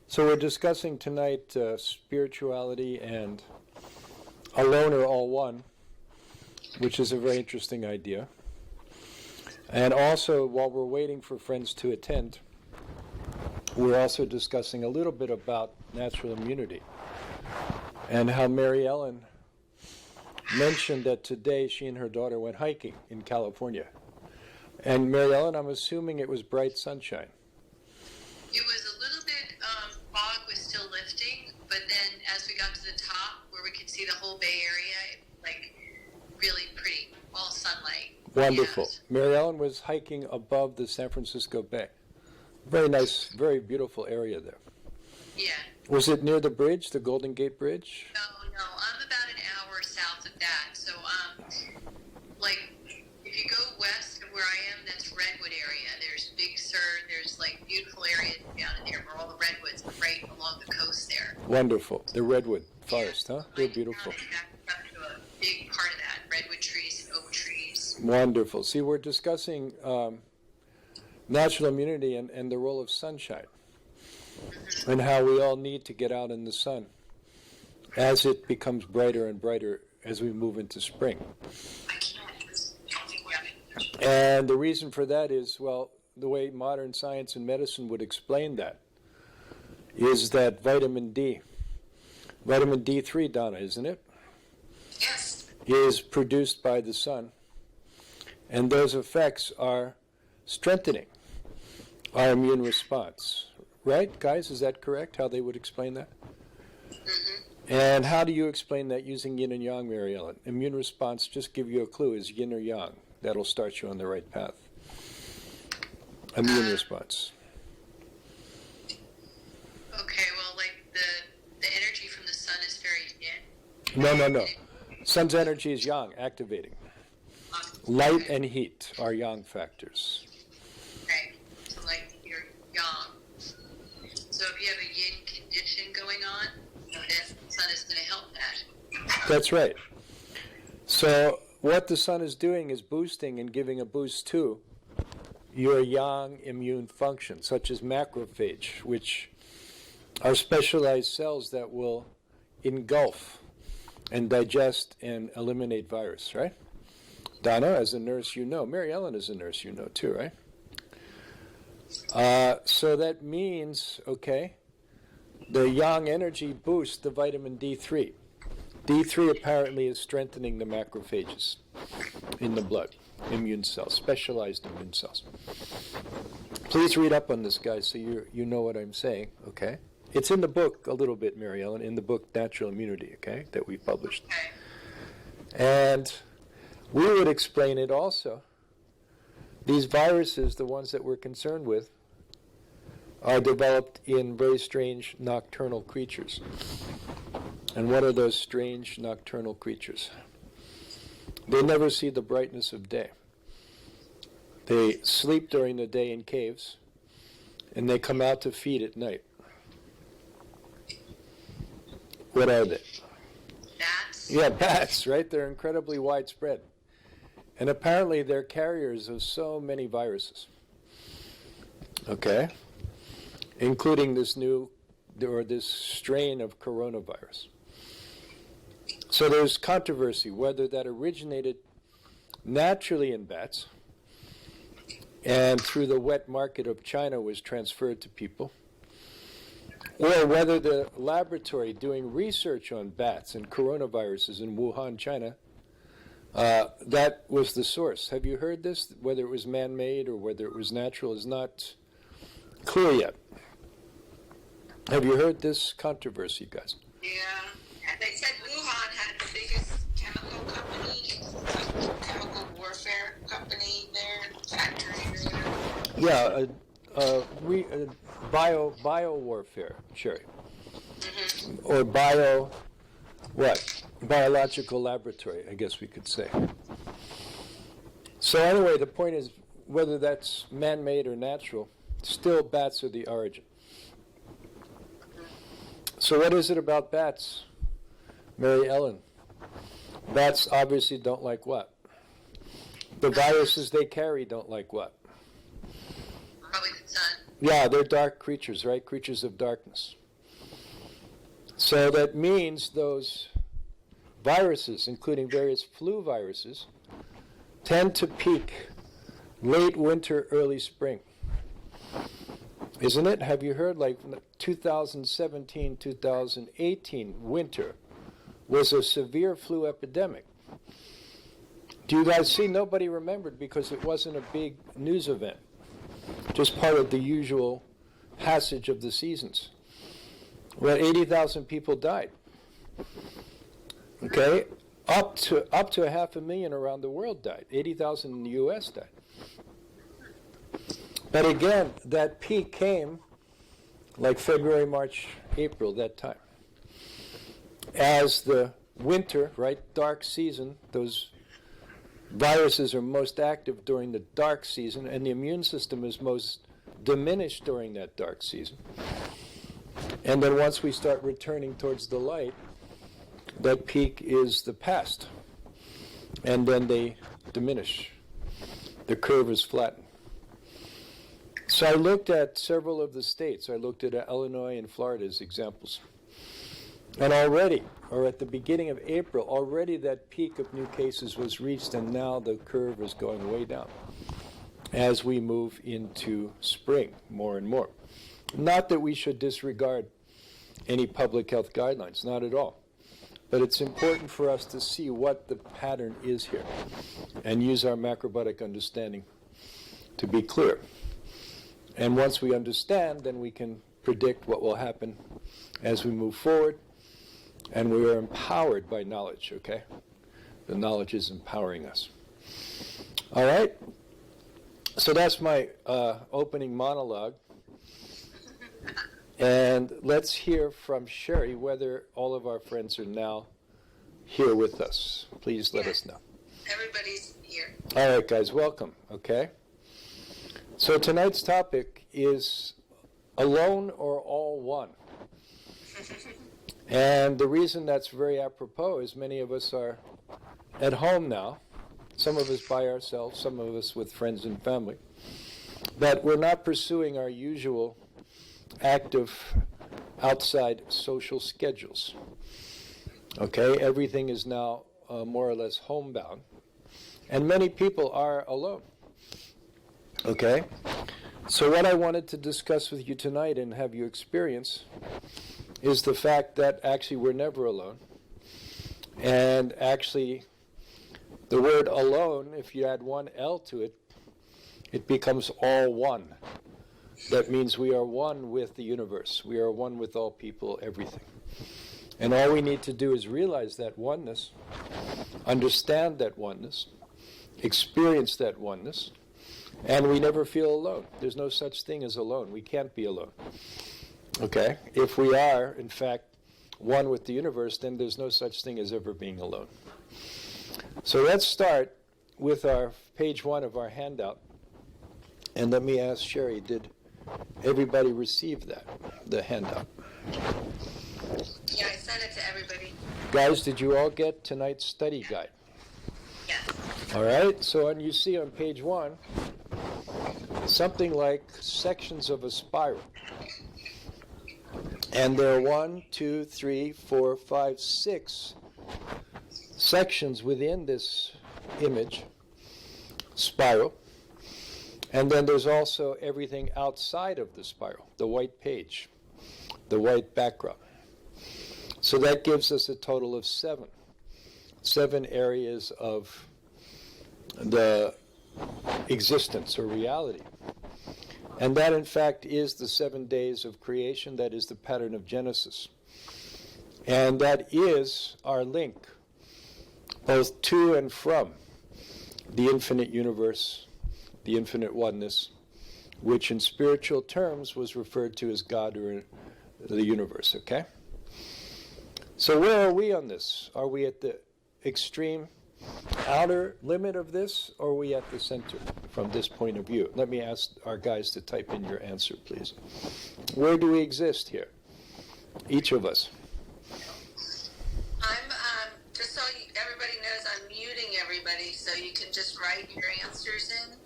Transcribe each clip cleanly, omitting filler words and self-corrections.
So we're discussing tonight spirituality and alone or all one, which is a very interesting idea. And also, while we're waiting for friends to attend, we're also discussing a little bit about natural immunity and how Mary Ellen mentioned that today she and her daughter went hiking in California. And Mary Ellen, I'm assuming it was bright sunshine. It was a little bit, fog was still lifting, but then as we got to the top where we could see the whole Bay Area, like really pretty, all sunlight. Wonderful. Yes. Mary Ellen was hiking above the San Francisco Bay. Very nice, very beautiful area there. Yeah. Was it near the bridge, the Golden Gate Bridge? No, I'm about an hour south of that. So, like, if you go west of where I am, that's Redwood area. There's Big Sur, there's like beautiful areas down in there where all the redwoods are right along the coast there. Wonderful. The redwood forest, huh? They're beautiful. Up to a big part of that, redwood trees and oak trees. Wonderful. See, we're discussing natural immunity and the role of sunshine and how we all need to get out in the sun as it becomes brighter and brighter as we move into spring. And the reason for that is, well, the way modern science and medicine would explain that is that vitamin D3, Donna, isn't it? Yes. Is produced by the sun. And those effects are strengthening our immune response. Right, guys? Is that correct, how they would explain that? Mm-hmm. And how do you explain that using yin and yang, Mary Ellen? Immune response, just give you a clue, is yin or yang. That'll start you on the right path. Immune response. Okay, well, like the energy from the sun is very yin. No. Sun's energy is yang, activating. Light and heat are yang factors. Okay, so like you're yang. So if you have a yin condition going on, then the sun is going to help that. That's right. So what the sun is doing is boosting and giving a boost to your yang immune function, such as macrophage, which are specialized cells that will engulf and digest and eliminate virus, right? Donna, as a nurse, you know. Mary Ellen is a nurse, you know, too, right? So that means, okay, the yang energy boosts the vitamin D3. D3 apparently is strengthening the macrophages in the blood, immune cells, specialized immune cells. Please read up on this, guys, so you know what I'm saying, okay? It's in the book a little bit, Mary Ellen, in the book Natural Immunity, okay, that we published. Okay. And we would explain it also. These viruses, the ones that we're concerned with, are developed in very strange nocturnal creatures. And what are those strange nocturnal creatures? They never see the brightness of day. They sleep during the day in caves, and they come out to feed at night. What are they? Bats? Yeah, bats, right? They're incredibly widespread. And apparently they're carriers of so many viruses. Okay? Including this this strain of coronavirus. So there's controversy whether that originated naturally in bats and through the wet market of China was transferred to people, or whether the laboratory doing research on bats and coronaviruses in Wuhan, China, that was the source. Have you heard this? Whether it was man-made or whether it was natural is not clear yet. Have you heard this controversy, guys? Yeah. They said Wuhan had the biggest chemical company, chemical warfare company there, factory there. Yeah, bio warfare, Sherry. Mm-hmm. Or biological laboratory, I guess we could say. So anyway, the point is, whether that's man-made or natural, still bats are the origin. So what is it about bats, Mary Ellen? Bats obviously don't like what? The viruses they carry don't like what? Probably the sun. Yeah, they're dark creatures, right? Creatures of darkness. So that means those viruses, including various flu viruses, tend to peak late winter, early spring. Isn't it? Have you heard, like 2017, 2018 winter was a severe flu epidemic. Do you guys see? Nobody remembered because it wasn't a big news event. Just part of the usual passage of the seasons. Well, 80,000 people died. Okay? Up to 500,000 around the world died. 80,000 in the U.S. died. But again, that peak came like February, March, April, that time. As the winter, right, dark season, those viruses are most active during the dark season, and the immune system is most diminished during that dark season. And then once we start returning towards the light, that peak is the past. And then they diminish. The curve is flattened. So I looked at several of the states. I looked at Illinois and Florida as examples. And already, or at the beginning of April, already that peak of new cases was reached, and now the curve is going way down as we move into spring more and more. Not that we should disregard any public health guidelines, not at all. But it's important for us to see what the pattern is here and use our macrobiotic understanding to be clear. And once we understand, then we can predict what will happen as we move forward. And we are empowered by knowledge, okay? The knowledge is empowering us. All right? So that's my opening monologue. And let's hear from Sherry whether all of our friends are now here with us. Please let us know. Everybody's here. All right, guys, welcome, okay? So tonight's topic is alone or all one. And the reason that's very apropos is many of us are at home now, some of us by ourselves, some of us with friends and family, but we're not pursuing our usual active outside social schedules. Okay, everything is now more or less homebound, and many people are alone. Okay, so what I wanted to discuss with you tonight and have you experience is the fact that actually we're never alone. And actually, the word alone, if you add one L to it, it becomes all one. That means we are one with the universe. We are one with all people, everything. And all we need to do is realize that oneness, understand that oneness, experience that oneness, and we never feel alone. There's no such thing as alone. We can't be alone. Okay? If we are, in fact, one with the universe, then there's no such thing as ever being alone. So let's start with our page 1 of our handout. And let me ask Sherry, did everybody receive that, the handout? Yeah, I sent it to everybody. Guys, did you all get tonight's study guide? Yes. All right, so you see on page 1, something like sections of a spiral. And there are 1, 2, 3, 4, 5, 6 sections within this image, spiral. And then there's also everything outside of the spiral, the white page, the white background. So that gives us a total of 7 areas of the existence or reality. And that, in fact, is the 7 days of creation. That is the pattern of Genesis. And that is our link, both to and from the infinite universe, the infinite oneness, which in spiritual terms was referred to as God or the universe, okay? So where are we on this? Are we at the extreme outer limit of this, or are we at the center from this point of view? Let me ask our guys to type in your answer, please. Where do we exist here? Each of us. I'm, just so everybody knows, I'm muting everybody, so you can just write your answers in.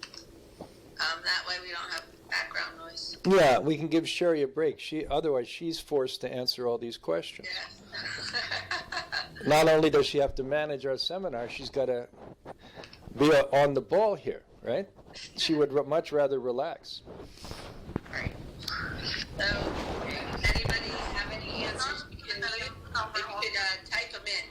That way we don't have background noise. Yeah, we can give Sherry a break. Otherwise, she's forced to answer all these questions. Yeah. Not only does she have to manage our seminar, she's got to be on the ball here, right? She would much rather relax. Right. So, anybody have any answers? You can, if you could type them in.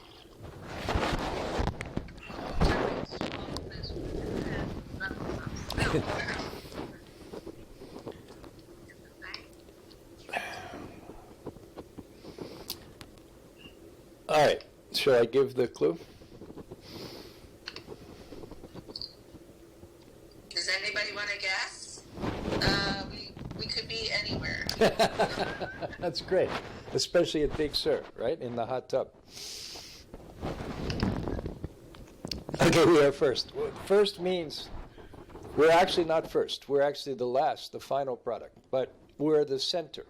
All right, shall I give the clue? Does anybody want to guess? We could be anywhere. That's great, especially at Big Sur, right, in the hot tub. Okay, we are first. First means we're actually not first. We're actually the last, the final product, but we're the center.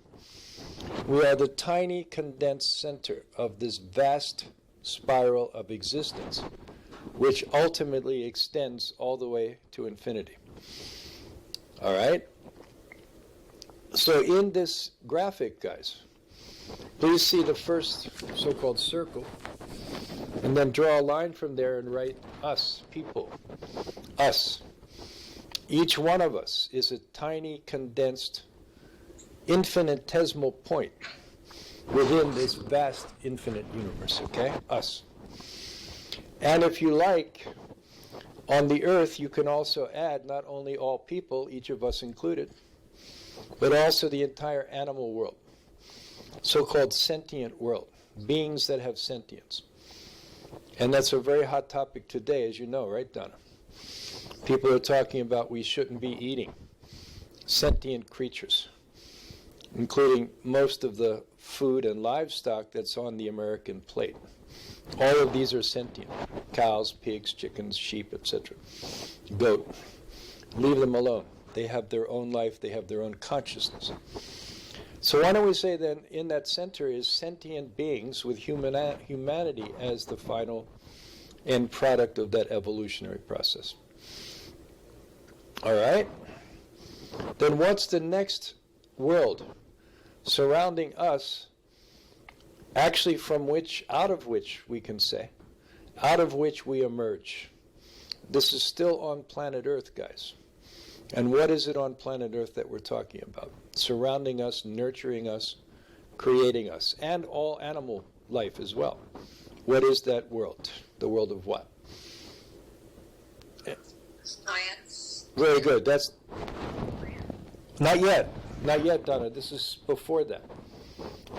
We are the tiny condensed center of this vast spiral of existence, which ultimately extends all the way to infinity. All right? So in this graphic, guys, please see the first so-called circle, and then draw a line from there and write us, people, us. Each one of us is a tiny condensed infinitesimal point within this vast infinite universe, okay? Us. And if you like, on the earth you can also add not only all people, each of us included, but also the entire animal world, so-called sentient world, beings that have sentience. And that's a very hot topic today, as you know, right, Donna? People are talking about we shouldn't be eating sentient creatures, including most of the food and livestock that's on the American plate. All of these are sentient. Cows, pigs, chickens, sheep, etc. Goat. Leave them alone. They have their own life. They have their own consciousness. So why don't we say then in that center is sentient beings with humanity as the final end product of that evolutionary process. All right? Then what's the next world surrounding us, actually out of which we can say, out of which we emerge? This is still on planet Earth, guys. And what is it on planet Earth that we're talking about? Surrounding us, nurturing us, creating us, and all animal life as well. What is that world? The world of what? Science. Very good. That's not yet. Not yet, Donna. This is before that.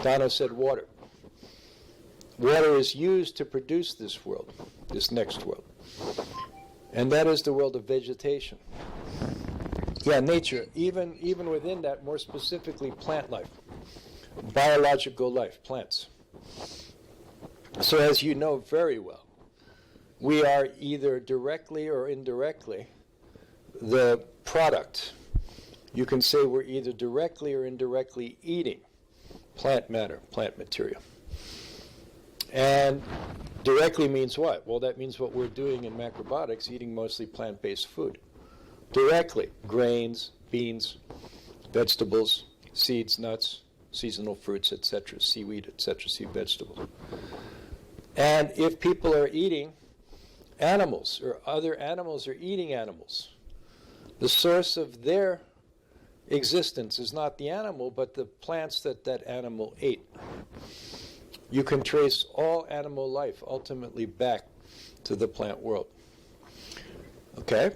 Donna said water. Water is used to produce this world, this next world. And that is the world of vegetation. Yeah, nature. Even within that, more specifically, plant life. Biological life, plants. So as you know very well, we are either directly or indirectly the product. You can say we're either directly or indirectly eating plant matter, plant material. And directly means what? Well, that means what we're doing in macrobiotics, eating mostly plant-based food. Directly, grains, beans, vegetables, seeds, nuts, seasonal fruits, etc., seaweed, etc., sea vegetables. And if people are eating animals, or other animals are eating animals, the source of their existence is not the animal, but the plants that that animal ate. You can trace all animal life ultimately back to the plant world. Okay?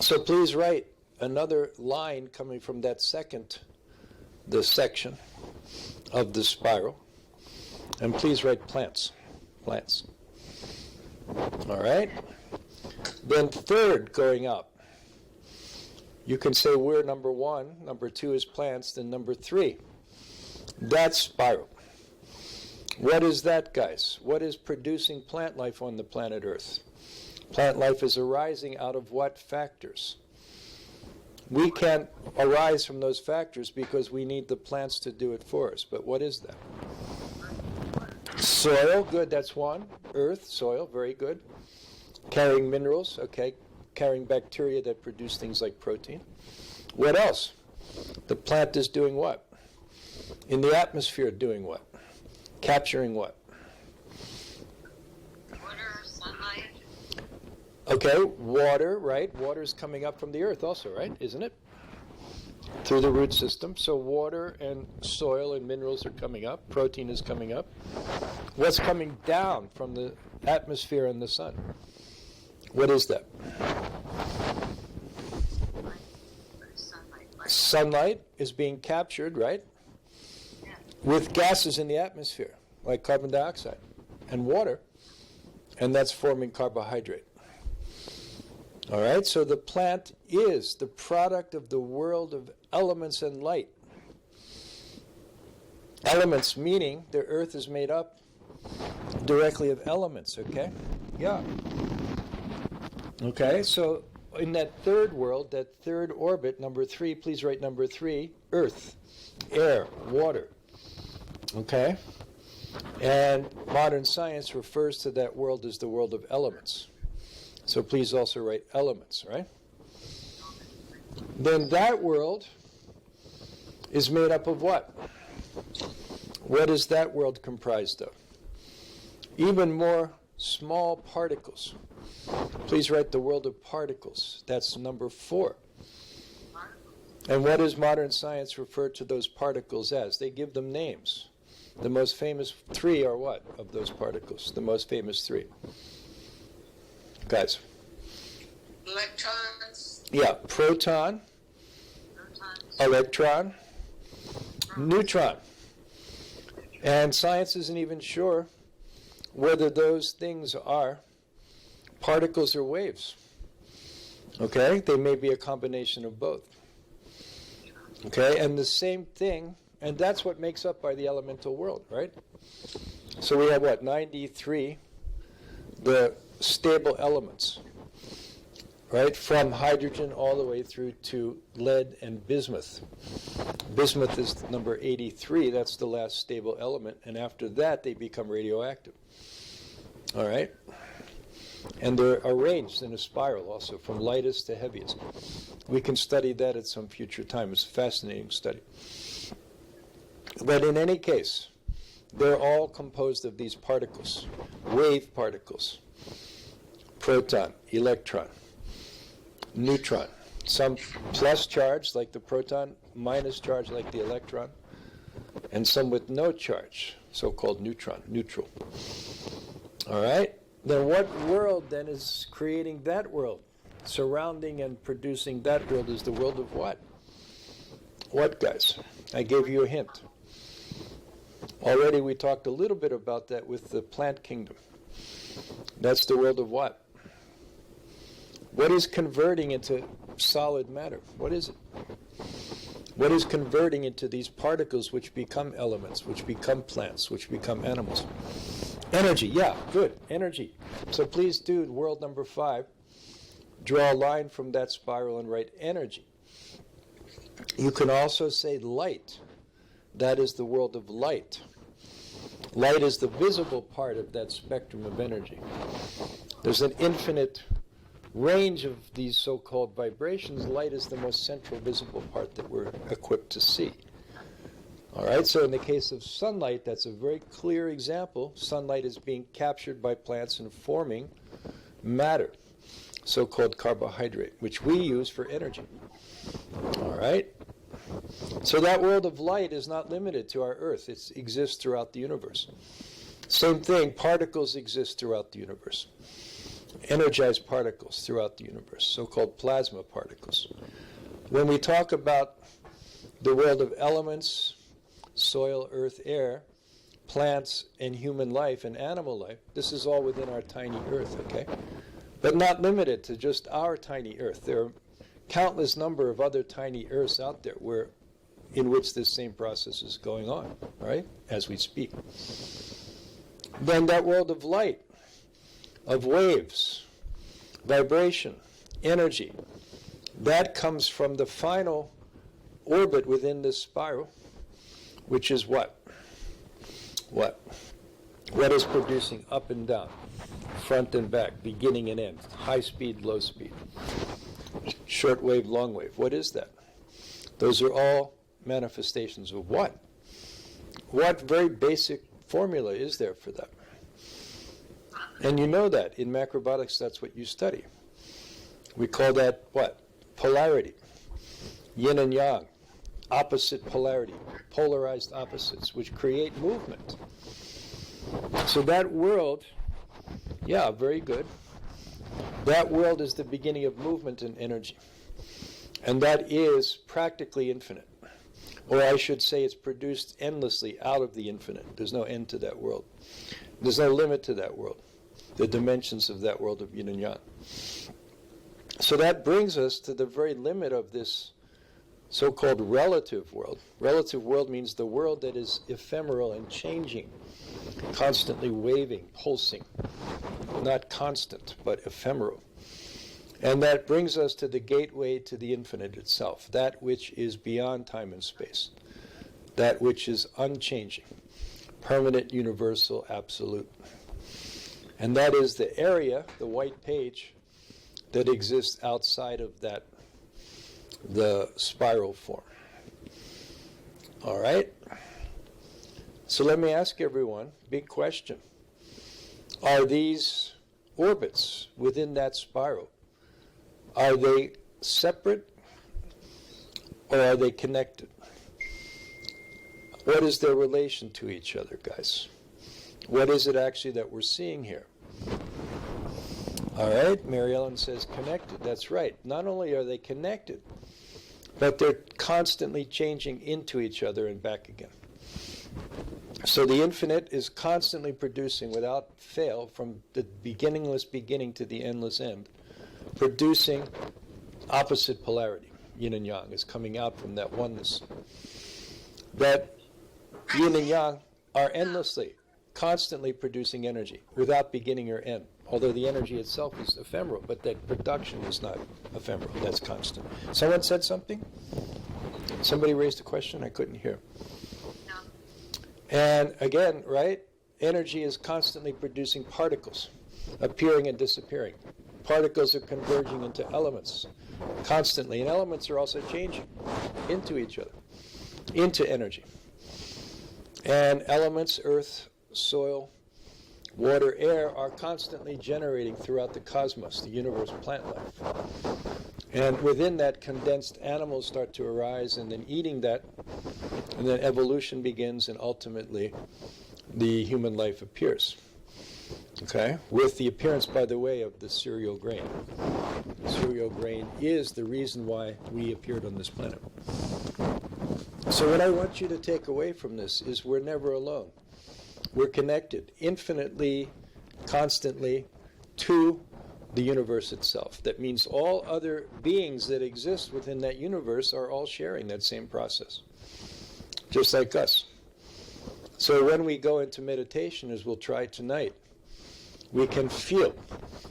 So please write another line coming from that the section of the spiral. And please write plants. Plants. All right? Then third, going up. You can say we're number one, number two is plants, then number three. That's spiral. What is that, guys? What is producing plant life on the planet Earth? Plant life is arising out of what factors? We can't arise from those factors because we need the plants to do it for us. But what is that? Soil, good, that's one. Earth, soil, very good. Carrying minerals, okay. Carrying bacteria that produce things like protein. What else? The plant is doing what? In the atmosphere, doing what? Capturing what? Water, sunlight. Okay, water, right? Water is coming up from the earth also, right? Isn't it? Through the root system. So water and soil and minerals are coming up. Protein is coming up. What's coming down from the atmosphere and the sun? What is that? Sunlight is being captured, right? With gases in the atmosphere, like carbon dioxide and water, and that's forming carbohydrate. All right, so the plant is the product of the world of elements and light. Elements meaning the earth is made up directly of elements, okay? Yeah. Okay, so in that third world, that third orbit, number 3, please write number 3, earth, air, water. Okay? And modern science refers to that world as the world of elements. So please also write elements, right? Then that world is made up of what? What is that world comprised of? Even more small particles. Please write the world of particles. That's number 4. And what does modern science refer to those particles as? They give them names. The most famous 3 are what of those particles? The most famous 3. Guys. Electrons. Yeah, proton, electron, neutron. And science isn't even sure whether those things are particles or waves. Okay? They may be a combination of both. Okay? And the same thing, and that's what makes up by the elemental world, right? So we have what? 93, the stable elements, right? From hydrogen all the way through to lead and bismuth. Bismuth is number 83, that's the last stable element, and after that they become radioactive. All right? And they're arranged in a spiral also, from lightest to heaviest. We can study that at some future time. It's a fascinating study. But in any case, they're all composed of these particles, wave particles, proton, electron, neutron, some plus charge like the proton, minus charge like the electron, and some with no charge, so-called neutron, neutral. All right? Then what world then is creating that world? Surrounding and producing that world is the world of what? What, guys? I gave you a hint. Already we talked a little bit about that with the plant kingdom. That's the world of what? What is converting into solid matter? What is it? What is converting into these particles which become elements, which become plants, which become animals? Energy, yeah, good, energy. So please do world number 5. Draw a line from that spiral and write energy. You can also say light. That is the world of light. Light is the visible part of that spectrum of energy. There's an infinite range of these so-called vibrations. Light is the most central visible part that we're equipped to see. All right, so in the case of sunlight, that's a very clear example. Sunlight is being captured by plants and forming matter, so-called carbohydrate, which we use for energy. All right? So that world of light is not limited to our Earth. It exists throughout the universe. Same thing, particles exist throughout the universe. Energized particles throughout the universe, so-called plasma particles. When we talk about the world of elements, soil, earth, air, plants, and human life and animal life, this is all within our tiny Earth, okay? But not limited to just our tiny Earth. There are countless number of other tiny Earths out there in which this same process is going on, right, as we speak. Then that world of light, of waves, vibration, energy, that comes from the final orbit within this spiral, which is what? What? What is producing up and down, front and back, beginning and end, high speed, low speed, short wave, long wave? What is that? Those are all manifestations of what? What very basic formula is there for that? And you know that. In macrobiotics, that's what you study. We call that what? Polarity. Yin and yang. Opposite polarity. Polarized opposites, which create movement. So that world, yeah, very good. That world is the beginning of movement and energy. And that is practically infinite. Or I should say it's produced endlessly out of the infinite. There's no end to that world. There's no limit to that world. The dimensions of that world of yin and yang. So that brings us to the very limit of this so-called relative world. Relative world means the world that is ephemeral and changing, constantly waving, pulsing. Not constant, but ephemeral. And that brings us to the gateway to the infinite itself, that which is beyond time and space, that which is unchanging, permanent, universal, absolute. And that is the area, the white page, that exists outside of that, the spiral form. All right? So let me ask everyone, big question. Are these orbits within that spiral, are they separate or are they connected? What is their relation to each other, guys? What is it actually that we're seeing here? All right, Mary Ellen says connected. That's right. Not only are they connected, but they're constantly changing into each other and back again. So the infinite is constantly producing without fail from the beginningless beginning to the endless end, producing opposite polarity. Yin and yang is coming out from that oneness. That yin and yang are endlessly, constantly producing energy without beginning or end. Although the energy itself is ephemeral, but that production is not ephemeral, that's constant. Someone said something? Somebody raised a question I couldn't hear. No. And again, right, energy is constantly producing particles, appearing and disappearing. Particles are converging into elements constantly, and elements are also changing into each other, into energy. And elements, earth, soil, water, air, are constantly generating throughout the cosmos, the universe, plant life. And within that, condensed animals start to arise, and then eating that, and then evolution begins, and ultimately the human life appears. Okay? With the appearance, by the way, of the cereal grain. The cereal grain is the reason why we appeared on this planet. So what I want you to take away from this is we're never alone. We're connected infinitely, constantly to the universe itself. That means all other beings that exist within that universe are all sharing that same process, just like us. So when we go into meditation, as we'll try tonight, we can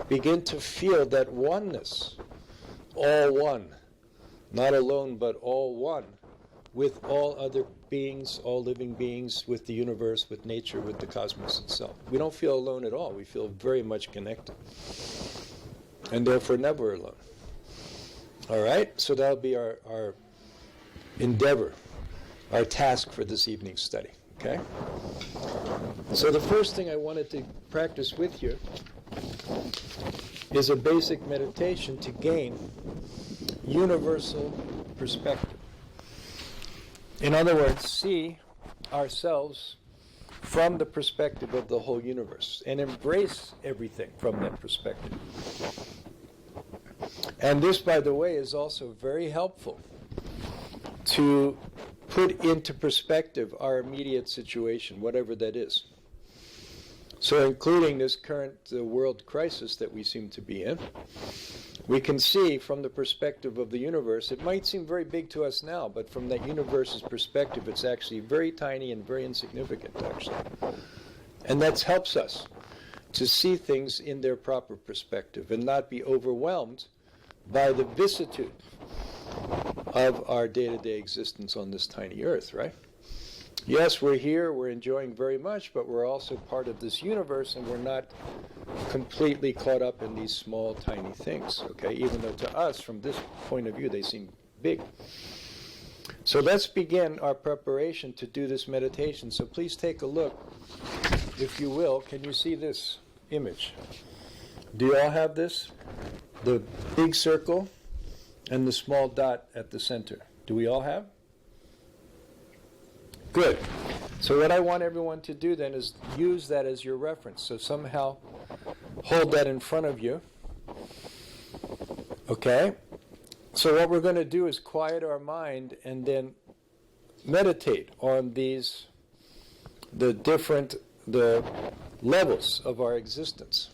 begin to feel that oneness, all one, not alone, but all one, with all other beings, all living beings, with the universe, with nature, with the cosmos itself. We don't feel alone at all. We feel very much connected. And therefore never alone. All right? So that'll be our endeavor, our task for this evening's study. Okay? So the first thing I wanted to practice with you is a basic meditation to gain universal perspective. In other words, see ourselves from the perspective of the whole universe and embrace everything from that perspective. And this, by the way, is also very helpful to put into perspective our immediate situation, whatever that is. So including this current world crisis that we seem to be in, we can see from the perspective of the universe, it might seem very big to us now, but from that universe's perspective, it's actually very tiny and very insignificant, actually. And that helps us to see things in their proper perspective and not be overwhelmed by the vicissitude of our day-to-day existence on this tiny earth, right? Yes, we're here, we're enjoying very much, but we're also part of this universe, and we're not completely caught up in these small, tiny things, okay? Even though to us, from this point of view, they seem big. So let's begin our preparation to do this meditation. So please take a look, if you will. Can you see this image? Do you all have this? The big circle and the small dot at the center. Do we all have? Good. So what I want everyone to do then is use that as your reference. So somehow hold that in front of you. Okay? So what we're going to do is quiet our mind and then meditate on the levels of our existence.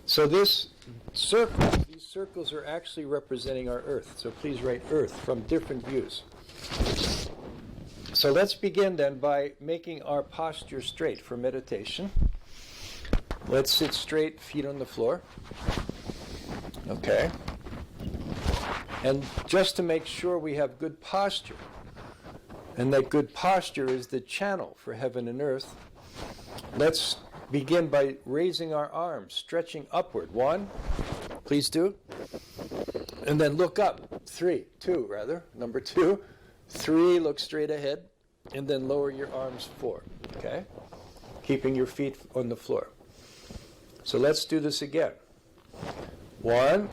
So these circles are actually representing our earth. So please write earth from different views. So let's begin then by making our posture straight for meditation. Let's sit straight, feet on the floor. Okay. And just to make sure we have good posture, and that good posture is the channel for heaven and earth, let's begin by raising our arms, stretching upward. 1, please do. And then look up. 2, Number 2. 3, look straight ahead. And then lower your arms. 4. Okay? Keeping your feet on the floor. So let's do this again. 1,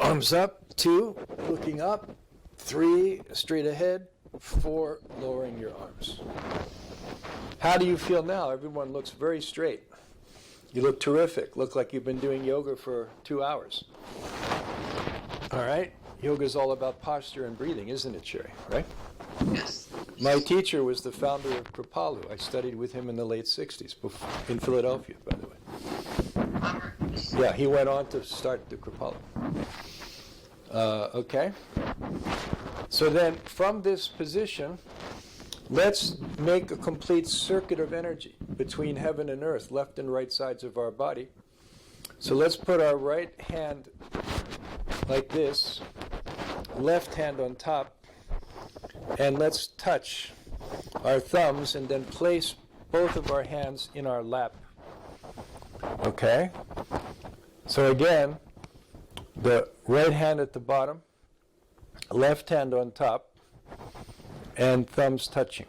arms up. 2, looking up. 3, straight ahead. 4, lowering your arms. How do you feel now? Everyone looks very straight. You look terrific. Look like you've been doing yoga for 2 hours. All right? Yoga is all about posture and breathing, isn't it, Sherry? Right? Yes. My teacher was the founder of Kripalu. I studied with him in the late 60s, in Philadelphia, by the way. Yeah, he went on to start the Kripalu. Okay? So then, from this position, let's make a complete circuit of energy between heaven and earth, left and right sides of our body. So let's put our right hand like this, left hand on top, and let's touch our thumbs and then place both of our hands in our lap. Okay? So again, the right hand at the bottom, left hand on top, and thumbs touching.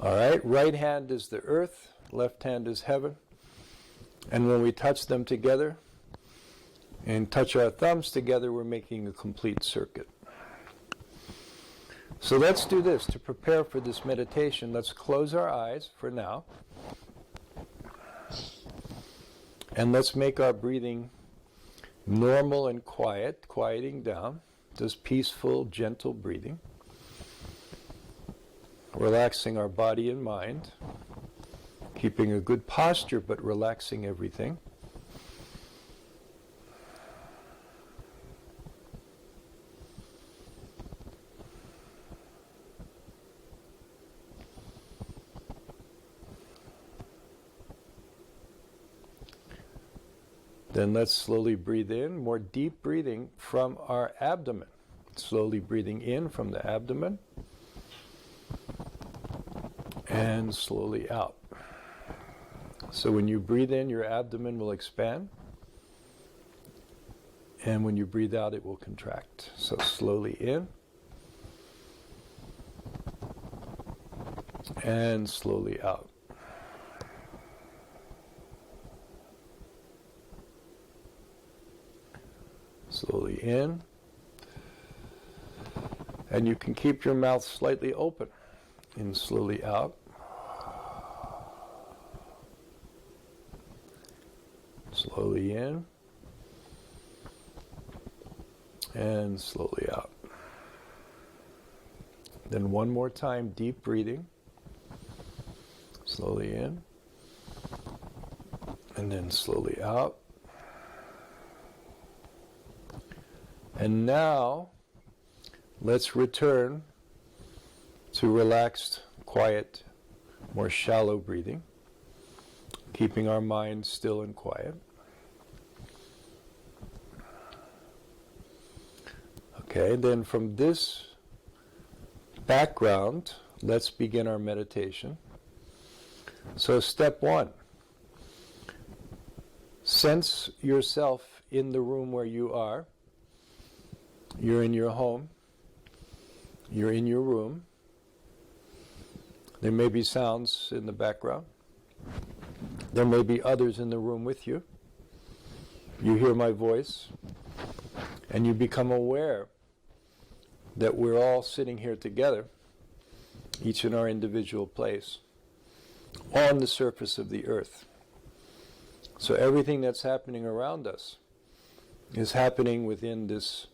All right? Right hand is the earth, left hand is heaven. And when we touch them together and touch our thumbs together, we're making a complete circuit. So let's do this. To prepare for this meditation, let's close our eyes for now. And let's make our breathing normal and quiet, quieting down. Just peaceful, gentle breathing. Relaxing our body and mind. Keeping a good posture, but relaxing everything. Then let's slowly breathe in, more deep breathing from our abdomen. Slowly breathing in from the abdomen and slowly out. So when you breathe in, your abdomen will expand, and when you breathe out, it will contract. So slowly in and slowly out. Slowly in, and you can keep your mouth slightly open, and slowly out. Slowly in, and slowly out. Then one more time, deep breathing. Slowly in, and then slowly out. And now, let's return to relaxed, quiet, more shallow breathing, keeping our mind still and quiet. Okay, then from this background, let's begin our meditation. So step 1, sense yourself in the room where you are. You're in your home, You're in your room. There may be sounds in the background. There may be others in the room with you. You hear my voice, and you become aware that we're all sitting here together, each in our individual place, on the surface of the earth. So everything that's happening around us is happening within this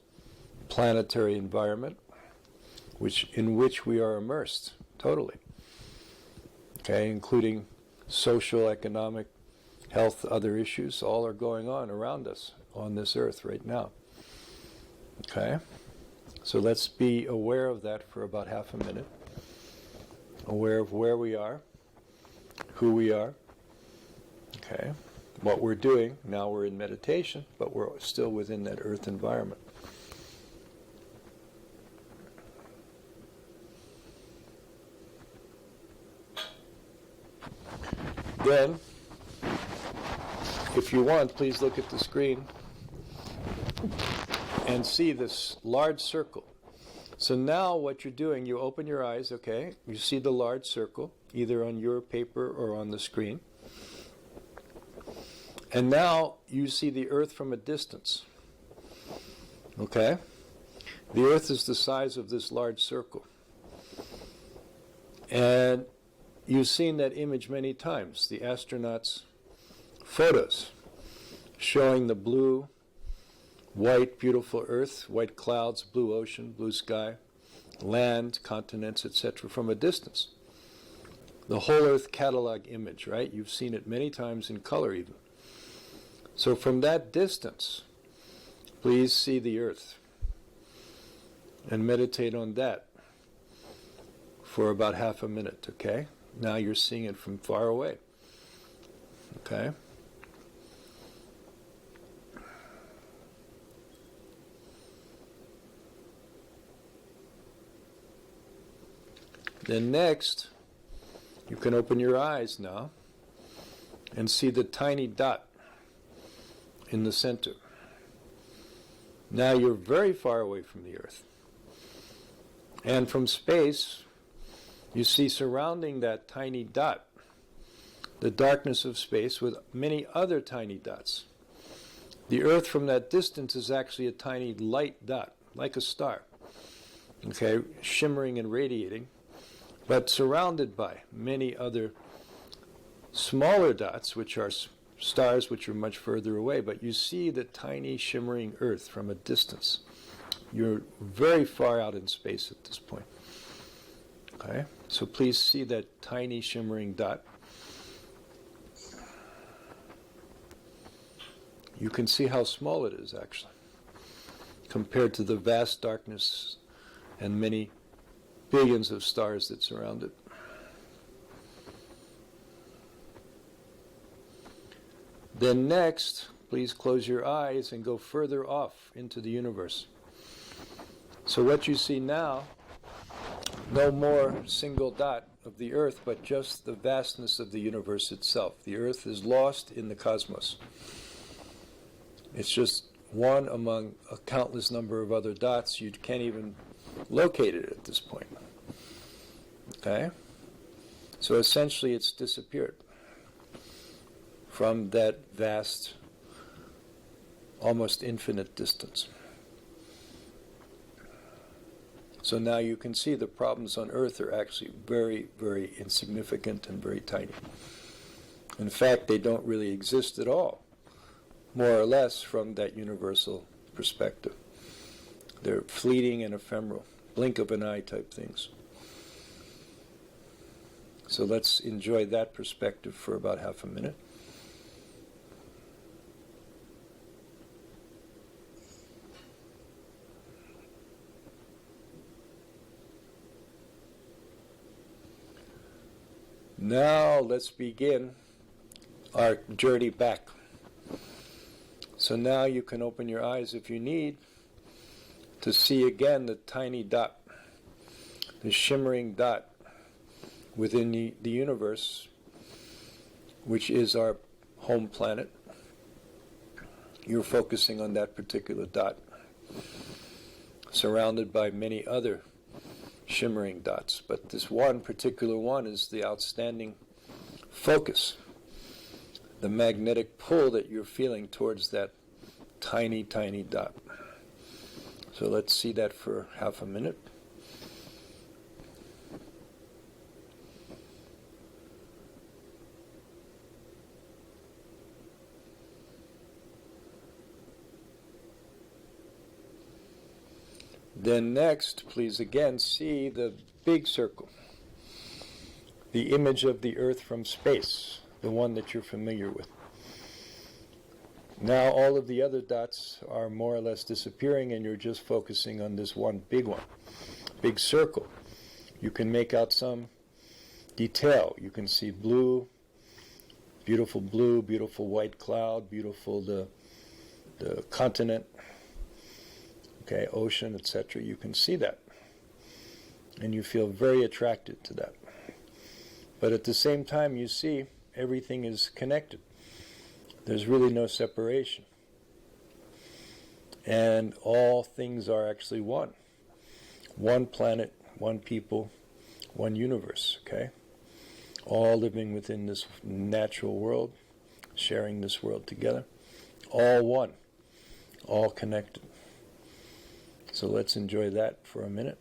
planetary environment, in which we are immersed totally. Okay, including social, economic, health, other issues, all are going on around us on this earth right now. Okay? So let's be aware of that for about half a minute. Aware of where we are, who we are, okay, what we're doing. Now we're in meditation, but we're still within that earth environment. Then, if you want, please look at the screen and see this large circle. So now what you're doing, you open your eyes, okay, you see the large circle, either on your paper or on the screen. And now you see the earth from a distance. Okay? The earth is the size of this large circle. And you've seen that image many times, the astronauts' photos showing the blue, white, beautiful earth, white clouds, blue ocean, blue sky, land, continents, etc., from a distance. The whole earth catalog image, right? You've seen it many times in color even. So from that distance, please see the earth and meditate on that for about half a minute, okay? Now you're seeing it from far away, okay? Then next, you can open your eyes now and see the tiny dot in the center. Now you're very far away from the earth. And from space, you see surrounding that tiny dot the darkness of space with many other tiny dots. The earth from that distance is actually a tiny light dot, like a star, okay, shimmering and radiating, but surrounded by many other smaller dots, which are stars which are much further away. But you see the tiny shimmering earth from a distance. You're very far out in space at this point. Okay? So please see that tiny shimmering dot. You can see how small it is, actually, compared to the vast darkness and many billions of stars that surround it. Then next, please close your eyes and go further off into the universe. So what you see now, no more single dot of the earth, but just the vastness of the universe itself. The earth is lost in the cosmos. It's just one among a countless number of other dots. You can't even locate it at this point. Okay? So essentially it's disappeared from that vast, almost infinite distance. So now you can see the problems on Earth are actually very, very insignificant and very tiny. In fact, they don't really exist at all, more or less, from that universal perspective. They're fleeting and ephemeral, blink of an eye type things. So let's enjoy that perspective for about half a minute. Now let's begin our journey back. So now you can open your eyes if you need to see again the tiny dot, the shimmering dot within the universe, which is our home planet. You're focusing on that particular dot, surrounded by many other shimmering dots. But this one particular one is the outstanding focus, the magnetic pull that you're feeling towards that tiny, tiny dot. So let's see that for half a minute. Then next, please again see the big circle, the image of the Earth from space, the one that you're familiar with. Now all of the other dots are more or less disappearing and you're just focusing on this one, big circle. You can make out some detail. You can see blue, beautiful white cloud, beautiful the continent, okay, ocean, etc. You can see that. And you feel very attracted to that. But at the same time, you see everything is connected. There's really no separation. And all things are actually one. One planet, one people, one universe, okay? All living within this natural world, sharing this world together. All one, all connected. So let's enjoy that for a minute.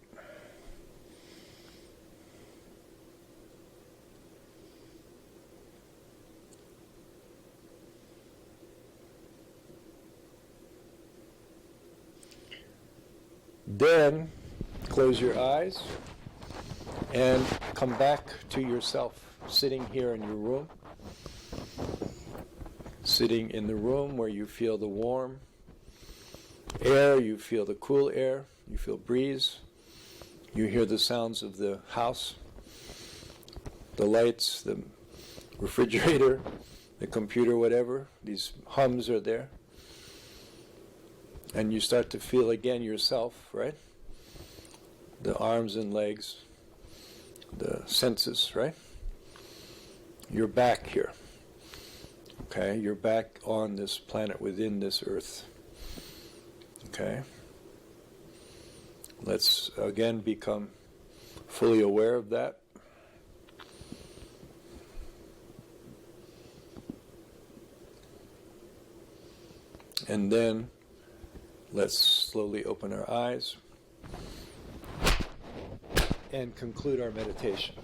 Then close your eyes and come back to yourself, sitting here in your room, sitting in the room where you feel the warm air, you feel the cool air, you feel breeze, you hear the sounds of the house, the lights, the refrigerator, the computer, whatever, these hums are there. And you start to feel again yourself, right? The arms and legs, the senses, right? You're back here. Okay, you're back on this planet within this earth. Okay? Let's again become fully aware of that. And then let's slowly open our eyes and conclude our meditation.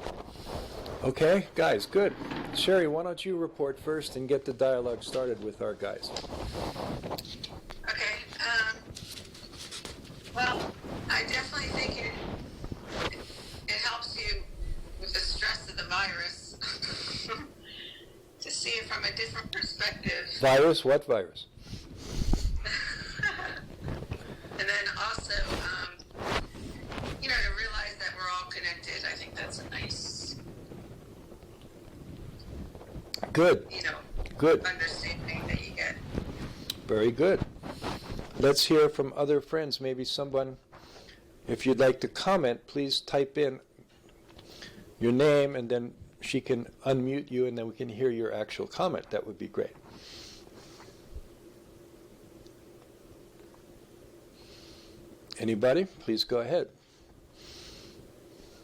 Okay, guys, good. Sherry, why don't you report first and get the dialogue started with our guys? Okay. Well, I definitely think it helps you with the stress of the virus to see it from a different perspective. Virus? What virus? And then also, to realize that we're all connected. I think that's a nice, Good. Good. understanding that you get. Very good. Let's hear from other friends. Maybe someone, if you'd like to comment, please type in your name and then she can unmute you and then we can hear your actual comment. That would be great. Anybody? Please go ahead.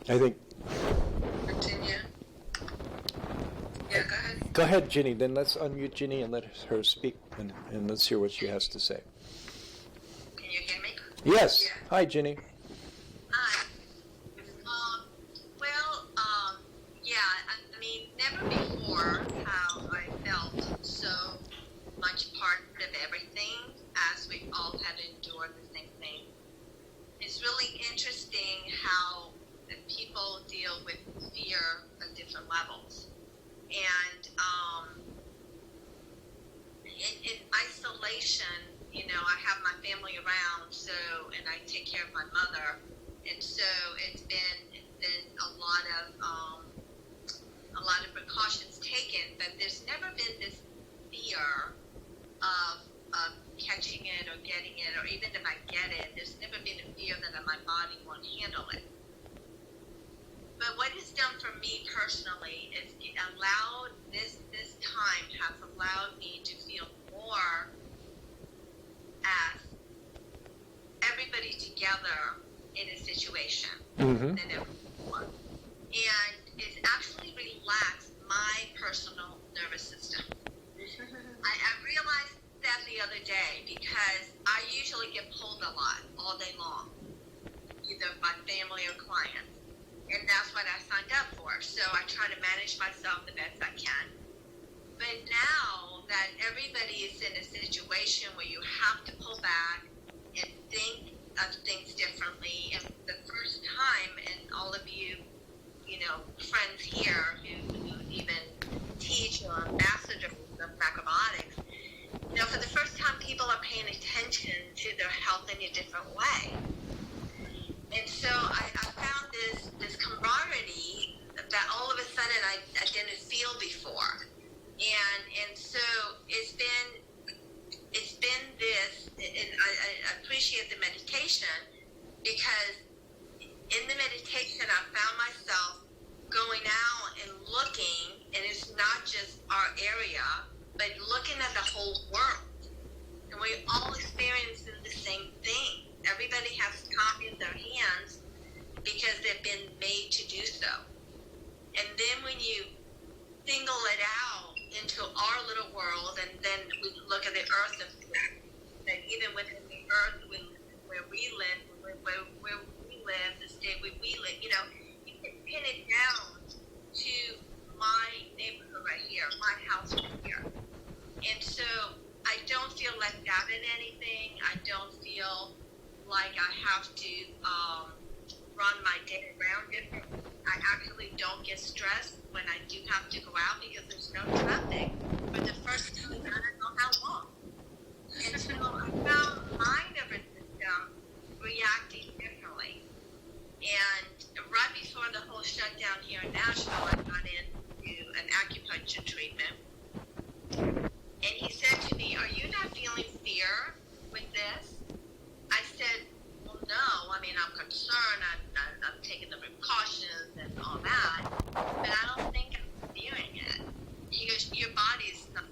I think... Virginia? Yeah, go ahead. Go ahead, Ginny. Then let's unmute Ginny and let her speak and let's hear what she has to say. Can you hear me? Yes. Yeah. Hi, Ginny. Hi. I mean, never before have I felt so much part of everything as we all had endured the same thing. It's really interesting how people deal with fear on different levels. And in isolation, I have my family around, and I take care of my mother, and so it's been a lot of precautions taken, but there's never been this fear of catching it or getting it, or even if I get it, there's never been a fear that my body won't handle it. But what it's done for me personally is it allowed this time has allowed me to feel more as everybody together in a situation Mm-hmm. than ever before. And it's actually relaxed my personal nervous system. I realized that the other day because I usually get pulled a lot all day long, either by family or clients. And that's what I signed up for. So I try to manage myself the best I can. But now that everybody is in a situation where you have to pull back and think of things differently, and the first time, and all of you, friends here who even teach or ambassadors of macrobiotics, for the first time, people are paying attention to their health in a different way. And so I found this camaraderie that all of a sudden I didn't feel before. And so it's been this, and I appreciate the meditation, because in the meditation I found myself going out and looking, and it's not just our area, but looking at the whole world. And we're all experiencing the same thing. Everybody has coffee in their hands because they've been made to do so. And then when you single it out into our little world, and then we look at the earth, and even within the earth where we live, the state where we live, you can pin it down to my neighborhood right here, my house right here. And so I don't feel left out in anything. I don't feel like I have to run my day around differently. I actually don't get stressed when I do have to go out because there's no traffic for the first time in I don't know how long. And so I found my nervous system reacting differently. And right before the whole shutdown here in Nashville, I got into an acupuncture treatment. And he said to me, "Are you not feeling fear with this?" I said, "Well, no. I mean, I'm concerned. I'm taking the precautions and all that. But I don't think I'm fearing it." He goes, "Your body's not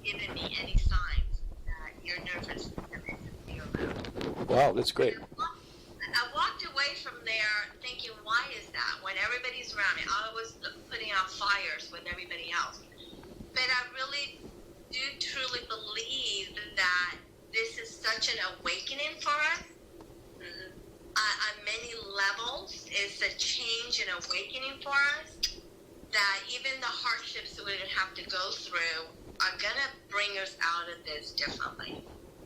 giving me any signs that your nervous system is in fear mode." Wow, that's great. I walked away from there thinking, why is that? When everybody's around me, I was putting out fires with everybody else. But I really do truly believe that this is such an awakening for us. On many levels, it's a change and awakening for us, that even the hardships that we're going to have to go through are going to bring us out of this differently.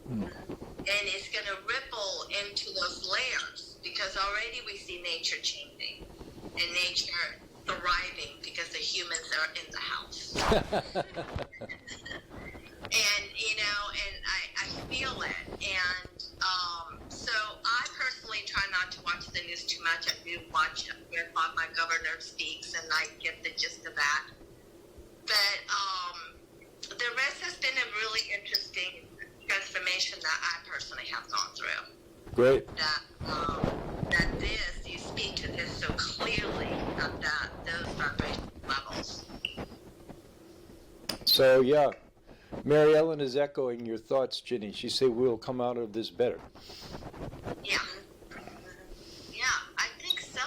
And it's going to ripple into those layers, because already we see nature changing and nature thriving because the humans are in the house. And, I feel it. And so I personally try not to watch the news too much. I do watch where my governor speaks, and I get the gist of that. But the rest has been a really interesting transformation that I personally have gone through. Great. That this, you speak to this so clearly, that those vibration levels. So, yeah, Mary Ellen is echoing your thoughts, Ginny. She said we'll come out of this better. Yeah. Yeah, I think so.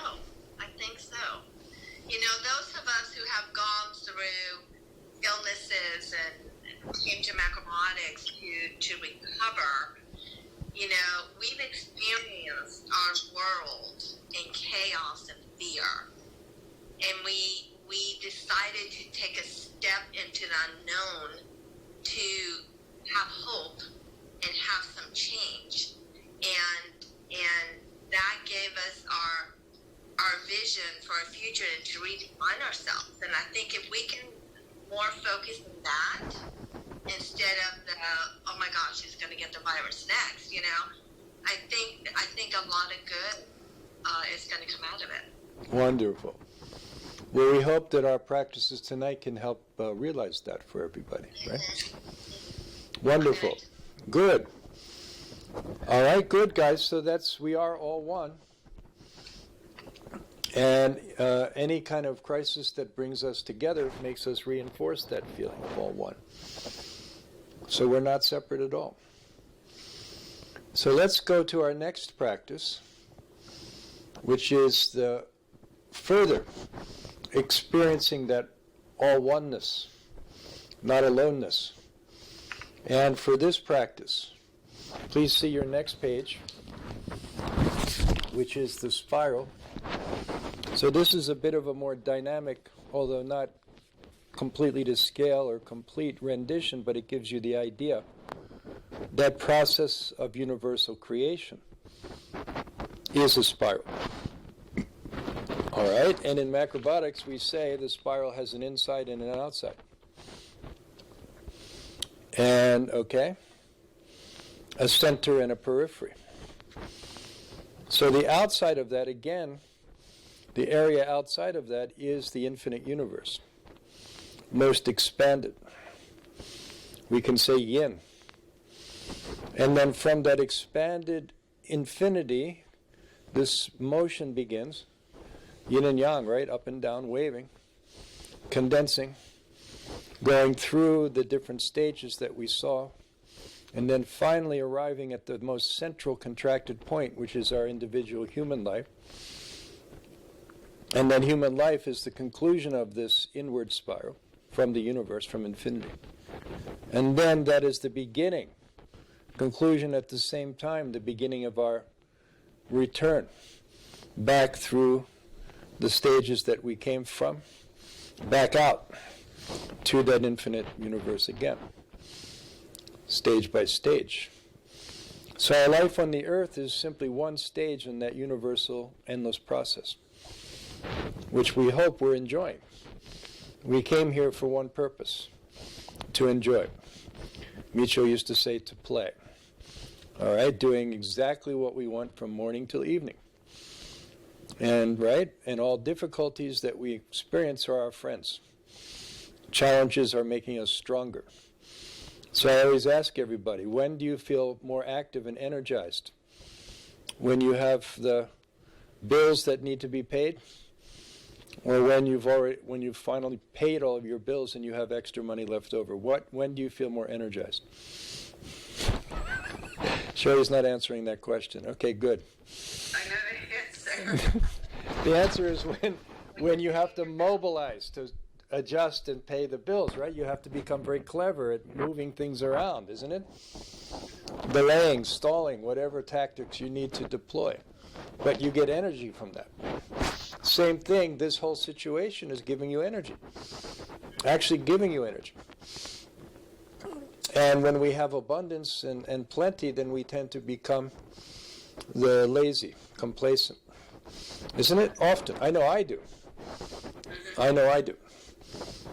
Those of us who have gone through illnesses and came to macrobiotics to recover, we've experienced our world in chaos and fear. And we decided to take a step into the unknown to have hope and have some change. And that gave us our vision for our future and to redefine ourselves. And I think if we can more focus on that instead of the, oh my gosh, who's going to get the virus next, I think a lot of good is going to come out of it. Wonderful. Well, we hope that our practices tonight can help realize that for everybody, right? Wonderful. Okay. Good. All right, good, guys. So we are all one. And any kind of crisis that brings us together makes us reinforce that feeling of all one. So we're not separate at all. So let's go to our next practice. which is the further experiencing that all oneness, not aloneness. And for this practice, please see your next page, which is the spiral. So this is a bit of a more dynamic, although not completely to scale or complete rendition, but it gives you the idea. That process of universal creation is a spiral. All right, and in Macrobiotics we say the spiral has an inside and an outside. And, okay, a center and a periphery. So the outside of that, again, the area outside of that is the infinite universe, most expanded. We can say yin. And then from that expanded infinity, this motion begins, yin and yang, right? Up and down, waving, condensing, going through the different stages that we saw, and then finally arriving at the most central contracted point, which is our individual human life. And then human life is the conclusion of this inward spiral from the universe, from infinity. And then that is the beginning, conclusion at the same time, the beginning of our return back through the stages that we came from, back out to that infinite universe again, stage by stage. So our life on the earth is simply one stage in that universal endless process, which we hope we're enjoying. We came here for one purpose, to enjoy. Micho used to say to play. All right, doing exactly what we want from morning till evening. And, right, and all difficulties that we experience are our friends. Challenges are making us stronger. So I always ask everybody, when do you feel more active and energized? When you have the bills that need to be paid? Or when you've finally paid all of your bills and you have extra money left over? When do you feel more energized? Sherry's not answering that question. Okay, good. I know the answer. The answer is when you have to mobilize to adjust and pay the bills, right? You have to become very clever at moving things around, isn't it? Delaying, stalling, whatever tactics you need to deploy. But you get energy from that. Same thing, this whole situation is giving you energy. Actually giving you energy. And when we have abundance and plenty, then we tend to become the lazy, complacent. Isn't it? Often. I know I do.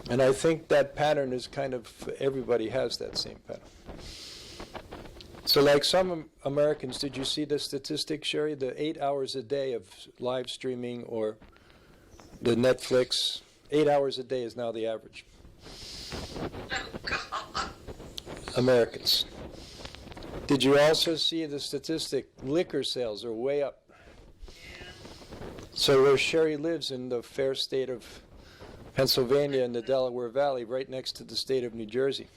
And I think that pattern is kind of, everybody has that same pattern. So like some Americans, did you see the statistic, Sherry? The 8 hours a day of live streaming or the Netflix, 8 hours a day is now the average. Oh, God. Americans. Did you also see the statistic? Liquor sales are way up. Yeah. So where Sherry lives in the fair state of Pennsylvania in the Delaware Valley, right next to the state of New Jersey,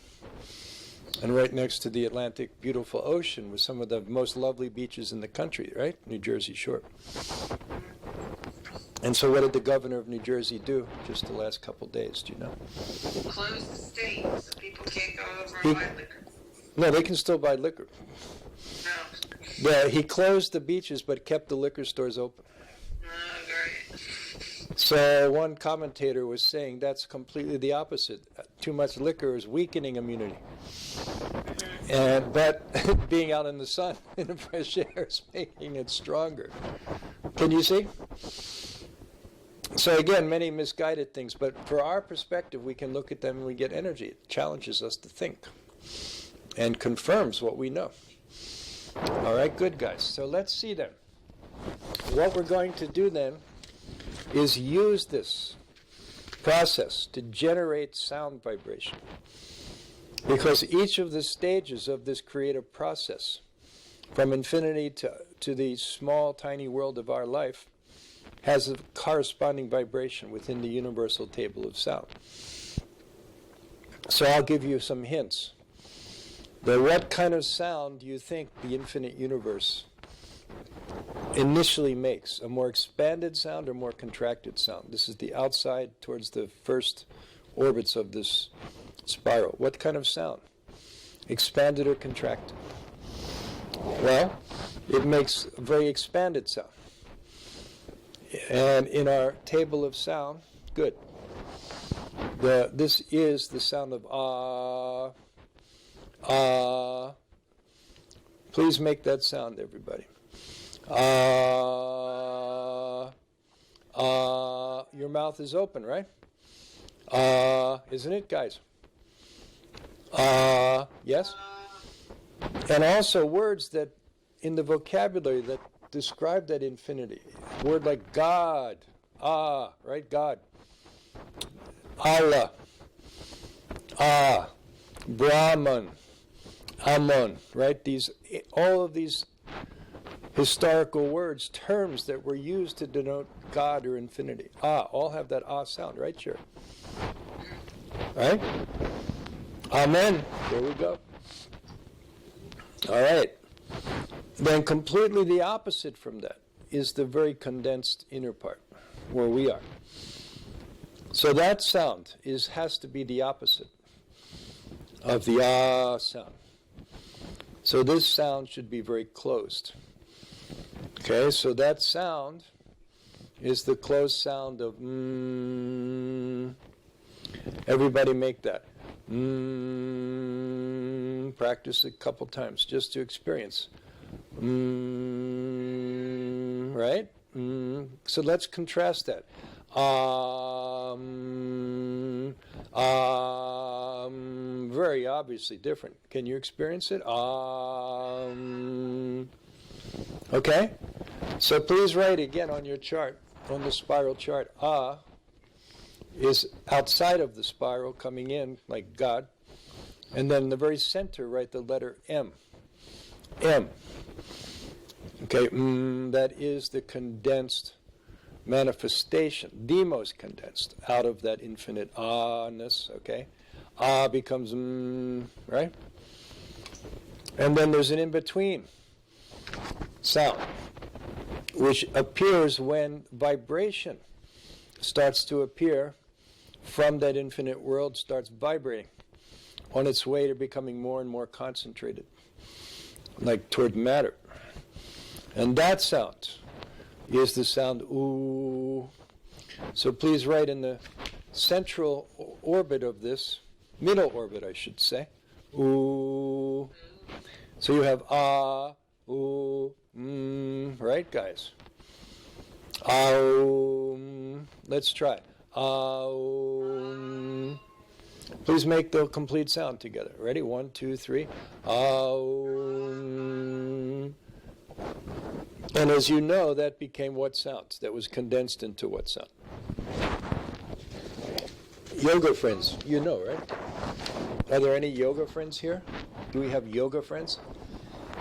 and right next to the Atlantic beautiful ocean with some of the most lovely beaches in the country, right? New Jersey Shore. And so what did the governor of New Jersey do just the last couple days, do you know? Close the state so people can't go over and buy liquor. No, they can still buy liquor. No. Yeah, he closed the beaches but kept the liquor stores open. Oh, great. So one commentator was saying that's completely the opposite. Too much liquor is weakening immunity. But being out in the sun in the fresh air is making it stronger. Can you see? So again, many misguided things, but for our perspective, we can look at them and we get energy. It challenges us to think and confirms what we know. All right, good guys. So let's see then. What we're going to do then is use this process to generate sound vibration. Because each of the stages of this creative process, from infinity to the small, tiny world of our life, has a corresponding vibration within the universal table of sound. So I'll give you some hints. But what kind of sound do you think the infinite universe initially makes? A more expanded sound or more contracted sound? This is the outside towards the first orbits of this spiral. What kind of sound? Expanded or contracted? Well, it makes a very expanded sound. And in our table of sound, good. This is the sound of ah, ah. Please make that sound, everybody. Ah, ah. Your mouth is open, right? Ah, isn't it, guys? Ah, yes? And also words that in the vocabulary that describe that infinity. A word like God, ah, right? God. Allah, ah, Brahman, Amun, right? All of these historical words, terms that were used to denote God or infinity. Ah, all have that ah sound, right? Sure. Right? Amen. There we go. All right. Then completely the opposite from that is the very condensed inner part, where we are. So that sound has to be the opposite of the ah sound. So this sound should be very closed. Okay, so that sound is the closed sound of mm. Everybody make that. Mm. Practice it a couple times just to experience. Mm. Right? Mm. So let's contrast that. Very obviously different. Can you experience it? Okay? So please write again on your chart, on the spiral chart. Ah is outside of the spiral, coming in like God. And then in the very center, write the letter M. M. Okay, that is the condensed manifestation, the most condensed, out of that infinite ah-ness, okay? Ah becomes right? And then there's an in-between sound, which appears when vibration starts to appear from that infinite world, starts vibrating on its way to becoming more and more concentrated, like toward matter. And that sound is the sound ooh. So please write in the central orbit of this, middle orbit I should say, ooh. So you have ah, ooh, right guys? Aum. Let's try. Aum. Please make the complete sound together. Ready? 1, 2, 3. Aum. And as you know, that became what sound? That was condensed into what sound? Yoga friends, you know, right? Are there any yoga friends here? Do we have yoga friends?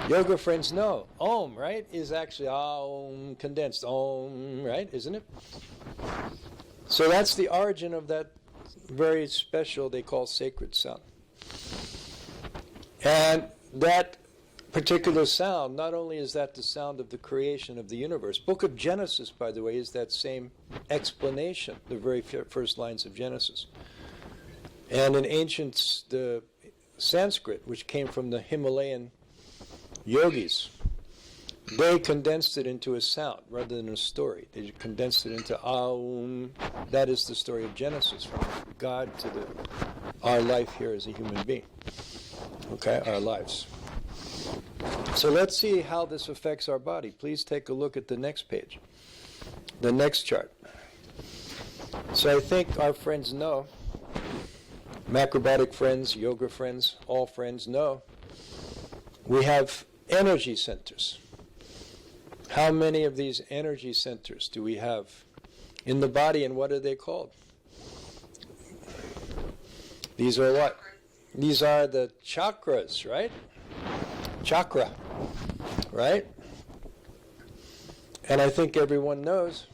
Yoga friends know. Om, right, is actually Om, condensed. Om, right, isn't it? So that's the origin of that very special, they call sacred sound. And that particular sound, not only is that the sound of the creation of the universe, Book of Genesis, by the way, is that same explanation, the very first lines of Genesis. And in ancient the Sanskrit, which came from the Himalayan yogis, they condensed it into a sound rather than a story. They condensed it into Aum. That is the story of Genesis, from God to our life here as a human being. Okay, our lives. So let's see how this affects our body. Please take a look at the next page, the next chart. So I think our friends know, macrobiotic friends, yoga friends, all friends know, we have energy centers. How many of these energy centers do we have in the body, and what are they called? These are what? These are the chakras, right? Chakra, right? And I think everyone knows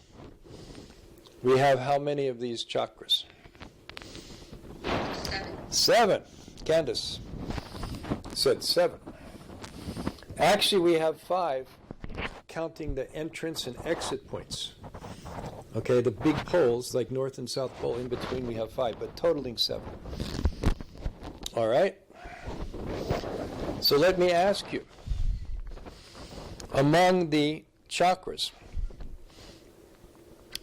we have how many of these chakras? 7. Candace said 7. Actually, we have 5. counting the entrance and exit points. Okay, the big poles, like North and South Pole, in between we have 5, but totaling 7. All right? So let me ask you, among the chakras,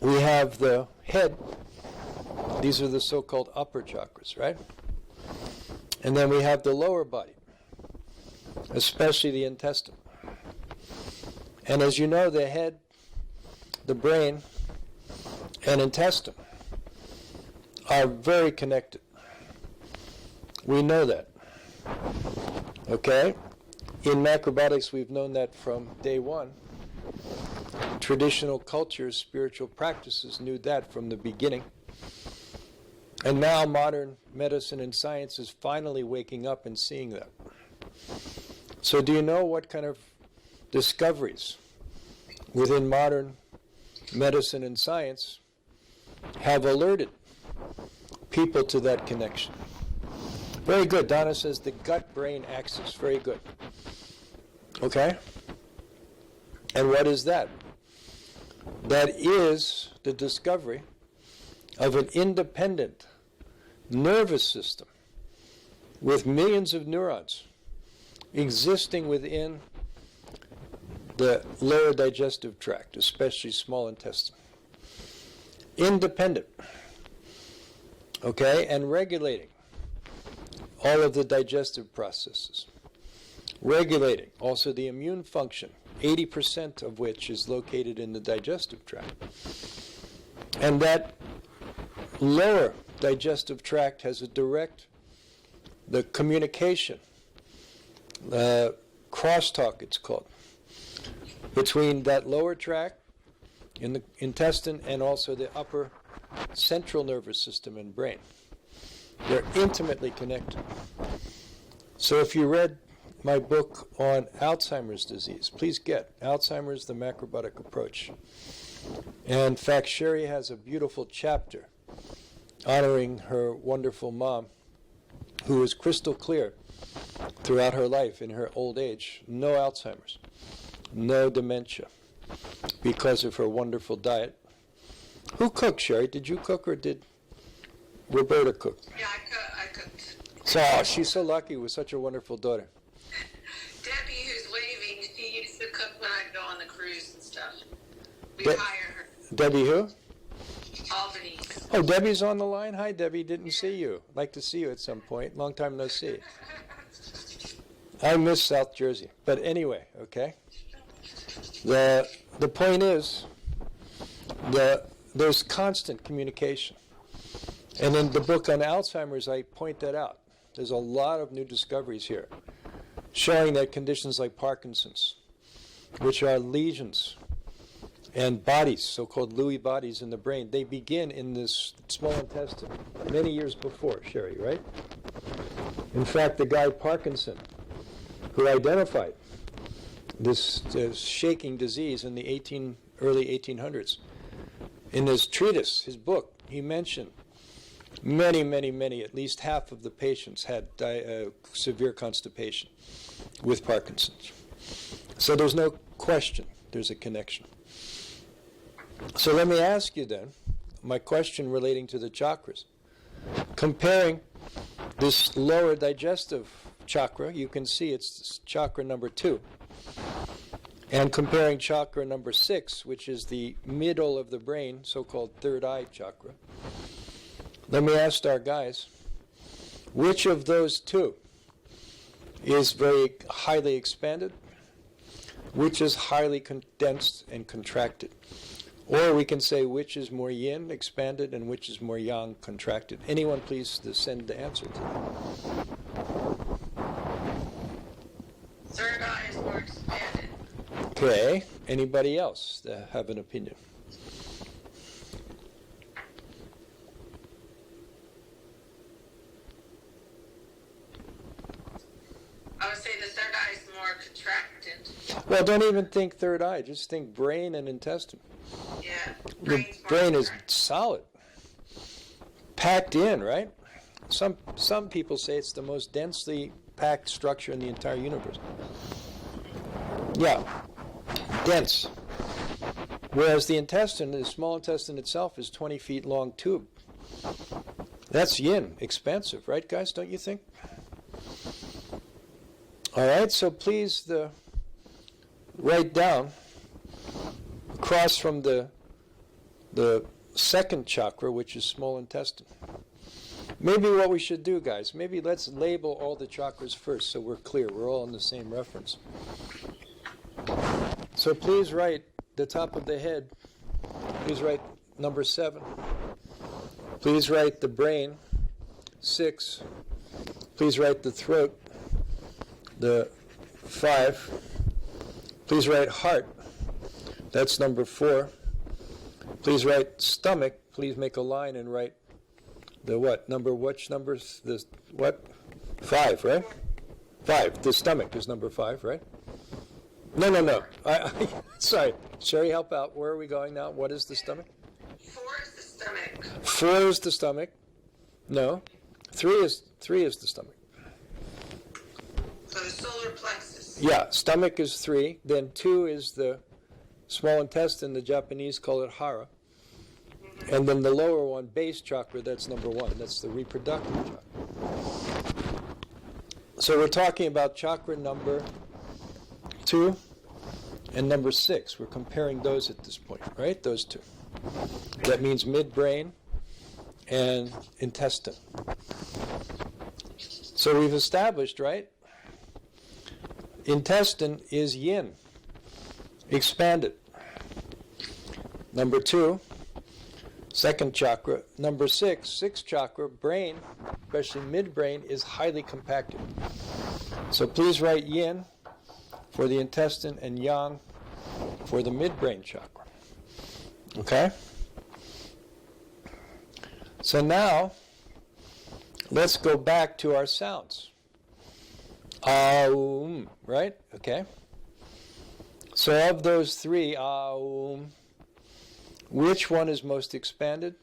we have the head. These are the so-called upper chakras, right? And then we have the lower body, especially the intestine. And as you know, the head, the brain, and intestine are very connected. We know that. Okay? In macrobiotics, we've known that from day one. Traditional cultures, spiritual practices knew that from the beginning. And now modern medicine and science is finally waking up and seeing that. So do you know what kind of discoveries within modern medicine and science have alerted people to that connection? Very good. Donna says the gut-brain axis. Very good. Okay? And what is that? That is the discovery of an independent nervous system with millions of neurons existing within the lower digestive tract, especially small intestine. Independent. Okay? And regulating all of the digestive processes. Regulating also the immune function, 80% of which is located in the digestive tract. And that lower digestive tract has a direct, the communication, crosstalk it's called, between that lower tract in the intestine and also the upper central nervous system and brain. They're intimately connected. So if you read my book on Alzheimer's disease, please get Alzheimer's, the Macrobiotic Approach. And in fact, Sherry has a beautiful chapter honoring her wonderful mom, who was crystal clear throughout her life in her old age. No Alzheimer's, no dementia, because of her wonderful diet. Who cooked, Sherry? Did you cook or did Roberta cook? Yeah, I cooked. So she's so lucky with such a wonderful daughter. Debbie, who's waving, she used to cook when I'd go on the cruise and stuff. We'd hire her. Debbie who? Albany. Oh, Debbie's on the line. Hi, Debbie. Didn't see you. Like to see you at some point. Long time no see. I miss South Jersey. But anyway, okay. The point is, there's constant communication. And in the book on Alzheimer's, I point that out. There's a lot of new discoveries here, showing that conditions like Parkinson's, which are lesions and bodies, so-called Lewy bodies in the brain, they begin in this small intestine many years before, Sherry, right? In fact, the guy Parkinson, who identified this shaking disease in the early 1800s, in his treatise, his book, he mentioned many, at least half of the patients had severe constipation with Parkinson's. So there's no question there's a connection. So let me ask you then, my question relating to the chakras. Comparing this lower digestive chakra, you can see it's chakra number 2, and comparing chakra number 6, which is the middle of the brain, so-called third eye chakra. Let me ask our guys, which of those two is very highly expanded, which is highly condensed and contracted? Or we can say which is more yin, expanded, and which is more yang, contracted. Anyone please send the answer to that. Third eye is more expanded. Okay. Anybody else that have an opinion? I would say the third eye is more contracted. Well, don't even think third eye. Just think brain and intestine. Yeah. The brain is solid, packed in, right? Some people say it's the most densely packed structure in the entire universe. Yeah. dense. Whereas the intestine, the small intestine itself, is 20 feet long tube. That's yin, expansive, right, guys? Don't you think? All right, so please write down across from the second chakra, which is small intestine. Maybe what we should do, guys, maybe let's label all the chakras first so we're clear. We're all in the same reference. So please write the top of the head. Please write number 7. Please write the brain, 6. Please write the throat, the 5. Please write heart. That's number 4. Please write stomach. Please make a line and write the what? Which numbers? The what? 5, right? 5. The stomach is number 5, right? No. Sorry. Sherry, help out. Where are we going now? What is the stomach? 4 is the stomach. 4 is the stomach. No. 3 is the stomach. So the solar plexus. Yeah, stomach is 3. Then 2 is the small intestine. The Japanese call it hara. And then the lower one, base chakra, that's number 1. That's the reproductive chakra. So we're talking about chakra number 2 and number 6. We're comparing those at this point, right? Those two. That means midbrain and intestine. So we've established, right? Intestine is yin, expanded. Number 2, second chakra. Number 6, sixth chakra, brain, especially midbrain, is highly compacted. So please write yin for the intestine and yang for the midbrain chakra. Okay? So now, let's go back to our sounds. Aum, right? Okay. So of those 3, aum, which one is most expanded?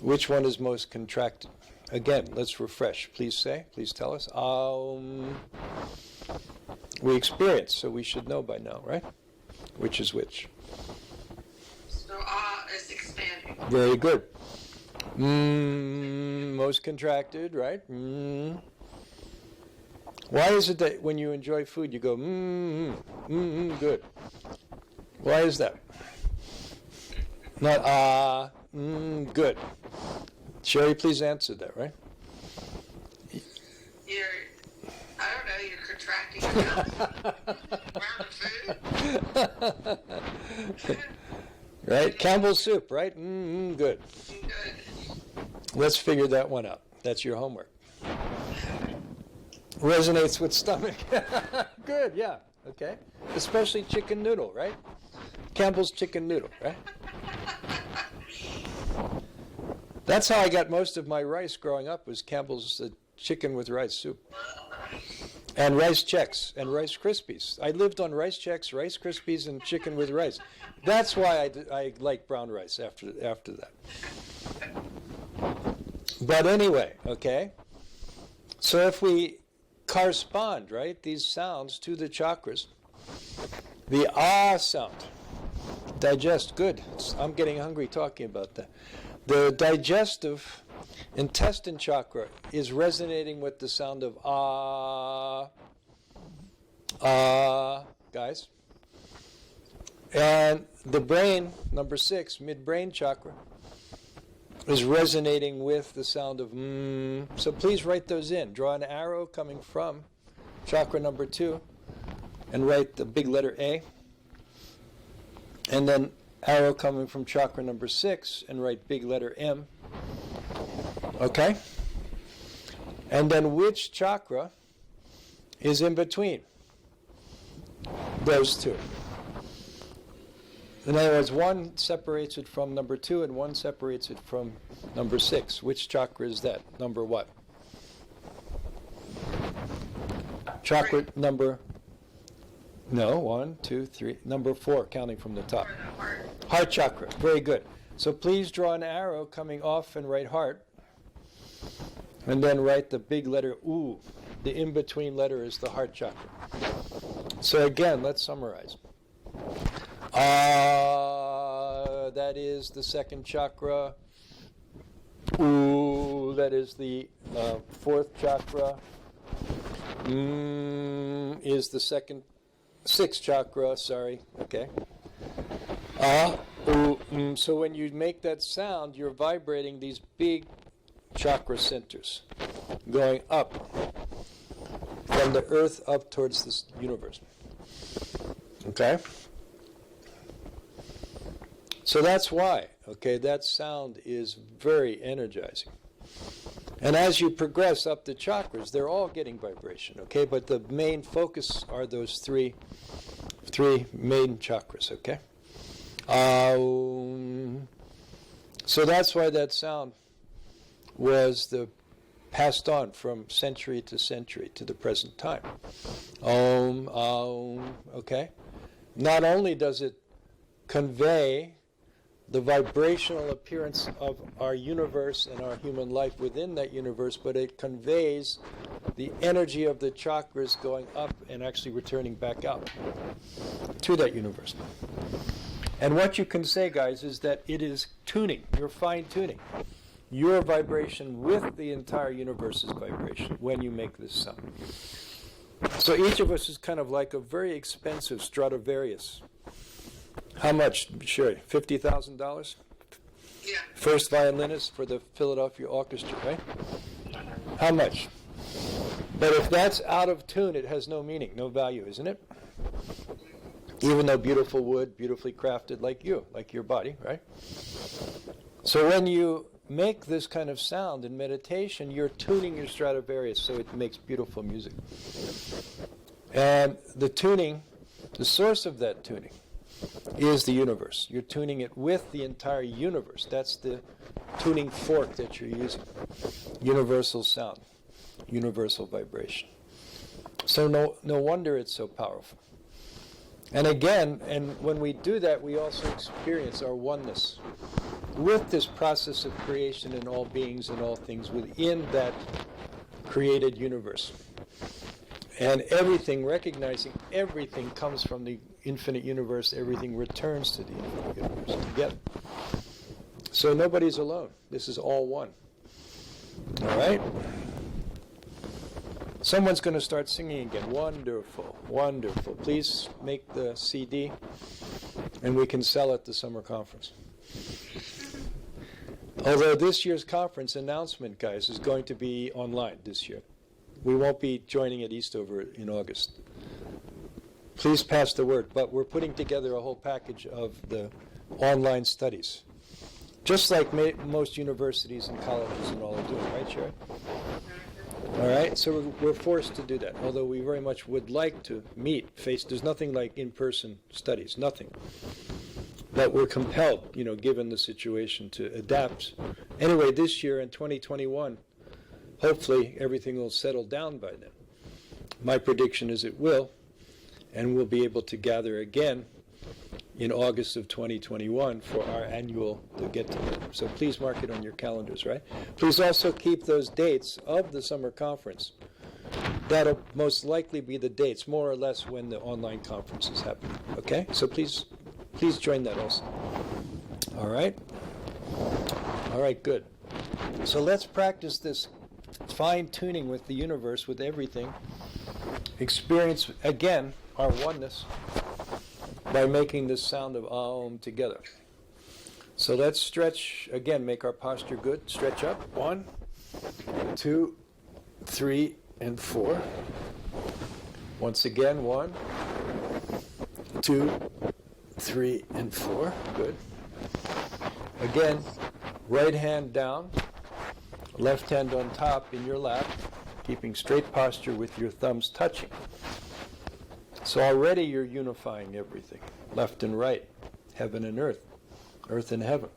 Which one is most contracted? Again, let's refresh. Please tell us. We experience, so we should know by now, right? Which is which? So is expanding. Very good. Most contracted, right? Why is it that when you enjoy food you go, good? Why is that? Not, good. Sherry, please answer that, right? I don't know, you're contracting around the food. Right? Campbell's soup, right? Good. Good. Let's figure that one out. That's your homework. Resonates with stomach. Good, yeah. Okay. Especially chicken noodle, right? Campbell's chicken noodle, right? That's how I got most of my rice growing up, was Campbell's chicken with rice soup. And Rice Chex and Rice Krispies. I lived on Rice Chex, Rice Krispies, and chicken with rice. That's why I like brown rice after that. But anyway, okay? So if we correspond, right, these sounds to the chakras, the ah sound, digest, good. I'm getting hungry talking about that. The digestive intestine chakra is resonating with the sound of ah, guys. And the brain, number 6, midbrain chakra, is resonating with the sound of So please write those in. Draw an arrow coming from chakra number 2 and write the big letter A. And then arrow coming from chakra number 6 and write big letter M. Okay? And then which chakra is in between those two? In other words, one separates it from number 2 and one separates it from number 6. Which chakra is that? Number what? Chakra number... No, 1, 2, 3. Number 4, counting from the top. Heart chakra. Very good. So please draw an arrow coming off and write heart. And then write the big letter U. The in-between letter is the heart chakra. So again, let's summarize. That is the second chakra. Ooh, that is the fourth chakra. Is the sixth chakra, sorry. Okay. So when you make that sound, you're vibrating these big chakra centers going up from the earth up towards this universe. Okay? So that's why, okay, that sound is very energizing. And as you progress up the chakras, they're all getting vibration, okay? But the main focus are those three main chakras, okay? So that's why that sound was passed on from century to century to the present time. Okay? Not only does it convey the vibrational appearance of our universe and our human life within that universe, but it conveys the energy of the chakras going up and actually returning back out to that universe. And what you can say, guys, is that it is tuning, you're fine-tuning your vibration with the entire universe's vibration when you make this sound. So each of us is kind of like a very expensive Stradivarius. How much, Sherry? $50,000? Yeah. First violinist for the Philadelphia Orchestra, right? How much? But if that's out of tune, it has no meaning, no value, isn't it? Even though beautiful wood, beautifully crafted like you, like your body, right? So when you make this kind of sound in meditation, you're tuning your Stradivarius so it makes beautiful music. And the tuning, the source of that tuning, is the universe. You're tuning it with the entire universe. That's the tuning fork that you're using. Universal sound, universal vibration. So no wonder it's so powerful. And again, and when we do that, we also experience our oneness with this process of creation in all beings and all things within that created universe. And everything, recognizing everything comes from the infinite universe, everything returns to the infinite universe together. So nobody's alone. This is all one. All right? Someone's going to start singing again. Wonderful, wonderful. Please make the CD, and we can sell it at the summer conference. Although this year's conference announcement, guys, is going to be online this year. We won't be joining at Eastover in August. Please pass the word. But we're putting together a whole package of the online studies, just like most universities and colleges and all are doing, right, Sherry? All right, so we're forced to do that, although we very much would like to meet face. There's nothing like in-person studies, nothing. But we're compelled, given the situation, to adapt. Anyway, this year in 2021, hopefully everything will settle down by then. My prediction is it will, and we'll be able to gather again in August of 2021 for our annual get-together. So please mark it on your calendars, right? Please also keep those dates of the summer conference. That'll most likely be the dates, more or less, when the online conference is happening. Okay? So please join that also. All right? All right, good. So let's practice this fine-tuning with the universe, with everything. Experience, again, our oneness by making this sound of Aum together. So let's stretch, again, make our posture good. Stretch up. 1, 2, 3, and 4. Once again, 1, 2, 3, and 4. Good. Again, right hand down, left hand on top in your lap, keeping straight posture with your thumbs touching. So already you're unifying everything, left and right, heaven and earth and heaven.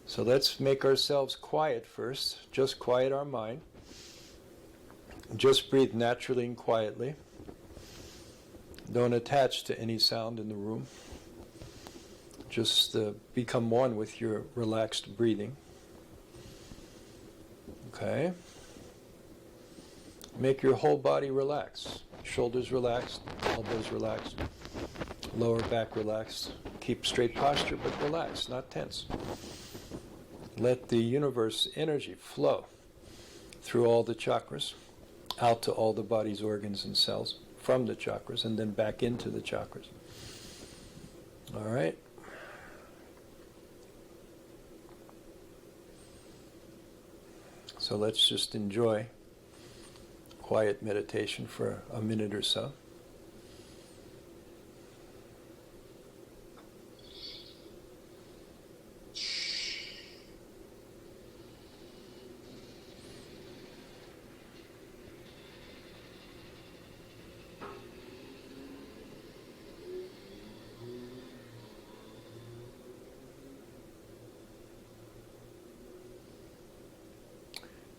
So let's make ourselves quiet first. Just quiet our mind. Just breathe naturally and quietly. Don't attach to any sound in the room. Just become one with your relaxed breathing. Okay. Make your whole body relax. Shoulders relaxed, elbows relaxed, Lower back relaxed. Keep straight posture, but relaxed, not tense. Let the universe energy flow through all the chakras, out to all the body's organs and cells, from the chakras, and then back into the chakras. All right? So let's just enjoy quiet meditation for a minute or so.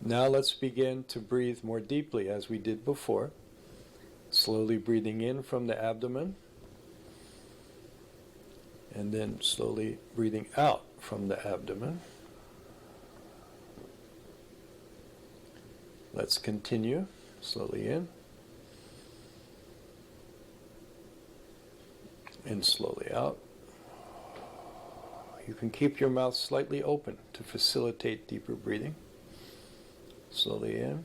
Now let's begin to breathe more deeply as we did before. Slowly breathing in from the abdomen, and then slowly breathing out from the abdomen. Let's continue. Slowly in, and slowly out. You can keep your mouth slightly open to facilitate deeper breathing. Slowly in.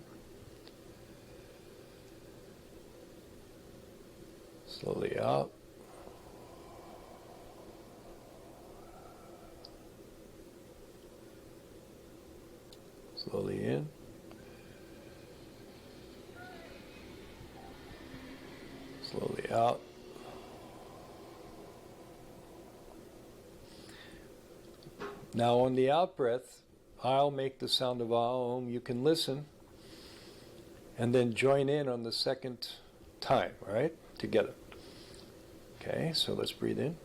Slowly out. Slowly in. Slowly out. Now on the out breath, I'll make the sound of Aum. You can listen and then join in on the second time, all right? Together. Okay, so let's breathe in.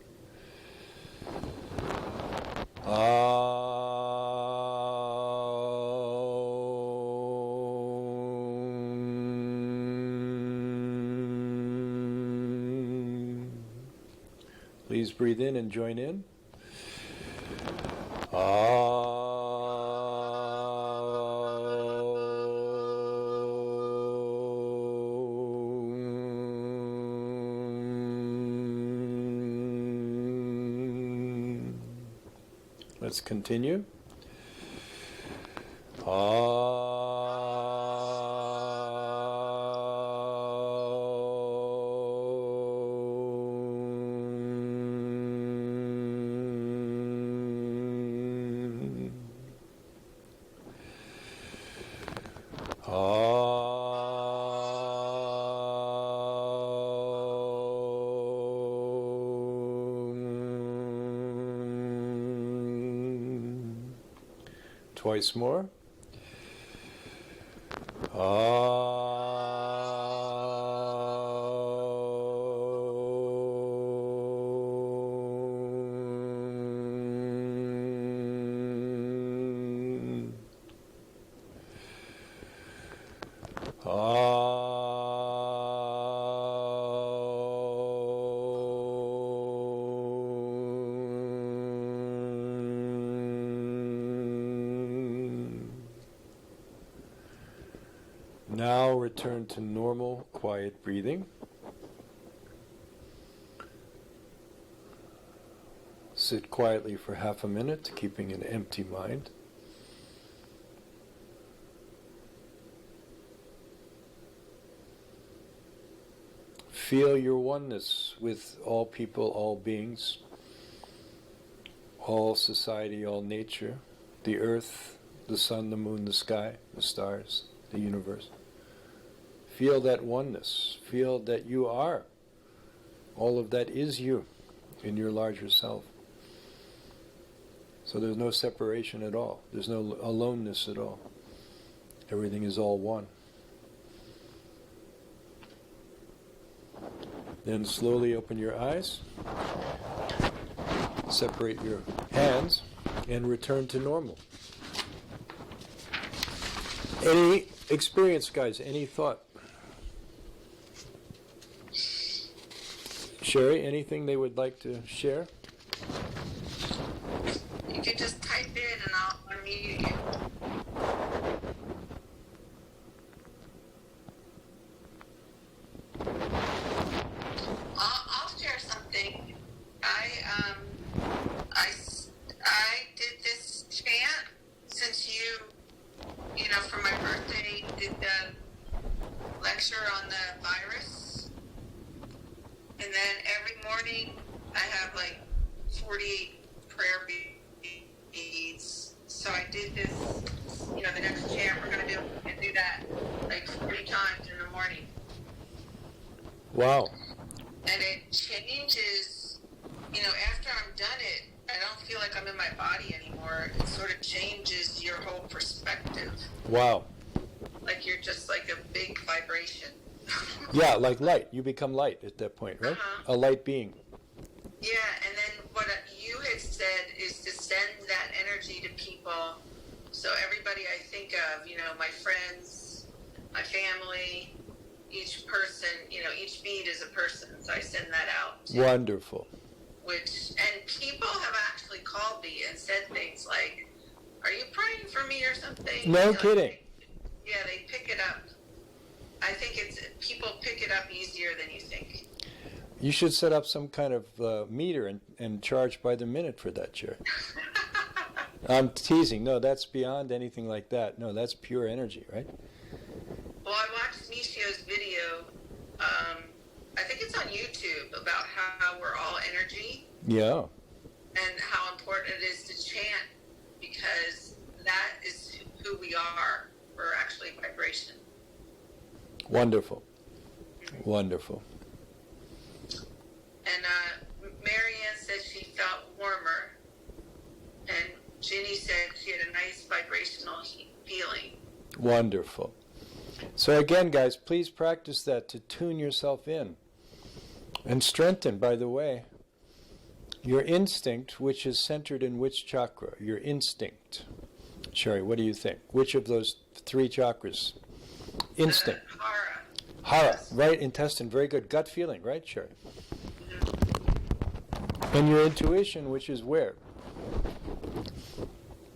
Please breathe in and join in. Let's continue. Twice more. Now return to normal, quiet breathing. Sit quietly for half a minute, keeping an empty mind. Feel your oneness with all people, all beings, all society, all nature, the earth, the sun, the moon, the sky, the stars, the universe. Feel that oneness. Feel that you are. All of that is you in your larger self. So there's no separation at all. There's no aloneness at all. Everything is all one. Then slowly open your eyes. Separate your hands and return to normal. Any experience, guys? Any thought? Sherry, anything they would like to share? You can just type in and I'll unmute you. I'll share something. lecture on the virus. And then every morning I have like 48 prayer beads. So I did this, the next chant we're going to do that like 40 times in the morning. Wow. And it changes, after I'm done it, I don't feel like I'm in my body anymore. It sort of changes your whole perspective. Wow. Like you're just like a big vibration. Yeah, like light. You become light at that point, right? Uh-huh. A light being. Yeah, and then what you had said is to send that energy to people. So everybody I think of, my friends, my family, each person, each bead is a person. So I send that out. Wonderful. And people have actually called me and said things like, "Are you praying for me or something?" No kidding. They pick it up. I think people pick it up easier than you think. You should set up some kind of meter and charge by the minute for that, Jerry. I'm teasing. No, that's beyond anything like that. No, that's pure energy, right? Well, I watched Nishio's video. I think it's on YouTube about how we're all energy. Yeah. And how important it is to chant, because that is who we are. We're actually vibration. Wonderful. Wonderful. And Marianne said she felt warmer. And Ginny said she had a nice vibrational feeling. Wonderful. So again, guys, please practice that to tune yourself in. And strengthen, by the way, your instinct, which is centered in which chakra? Your instinct. Sherry, what do you think? Which of those 3 chakras? Instinct. Hara. Hara, Yes. right? Intestine. Very good. Gut feeling, right, Sherry? And your intuition, which is where?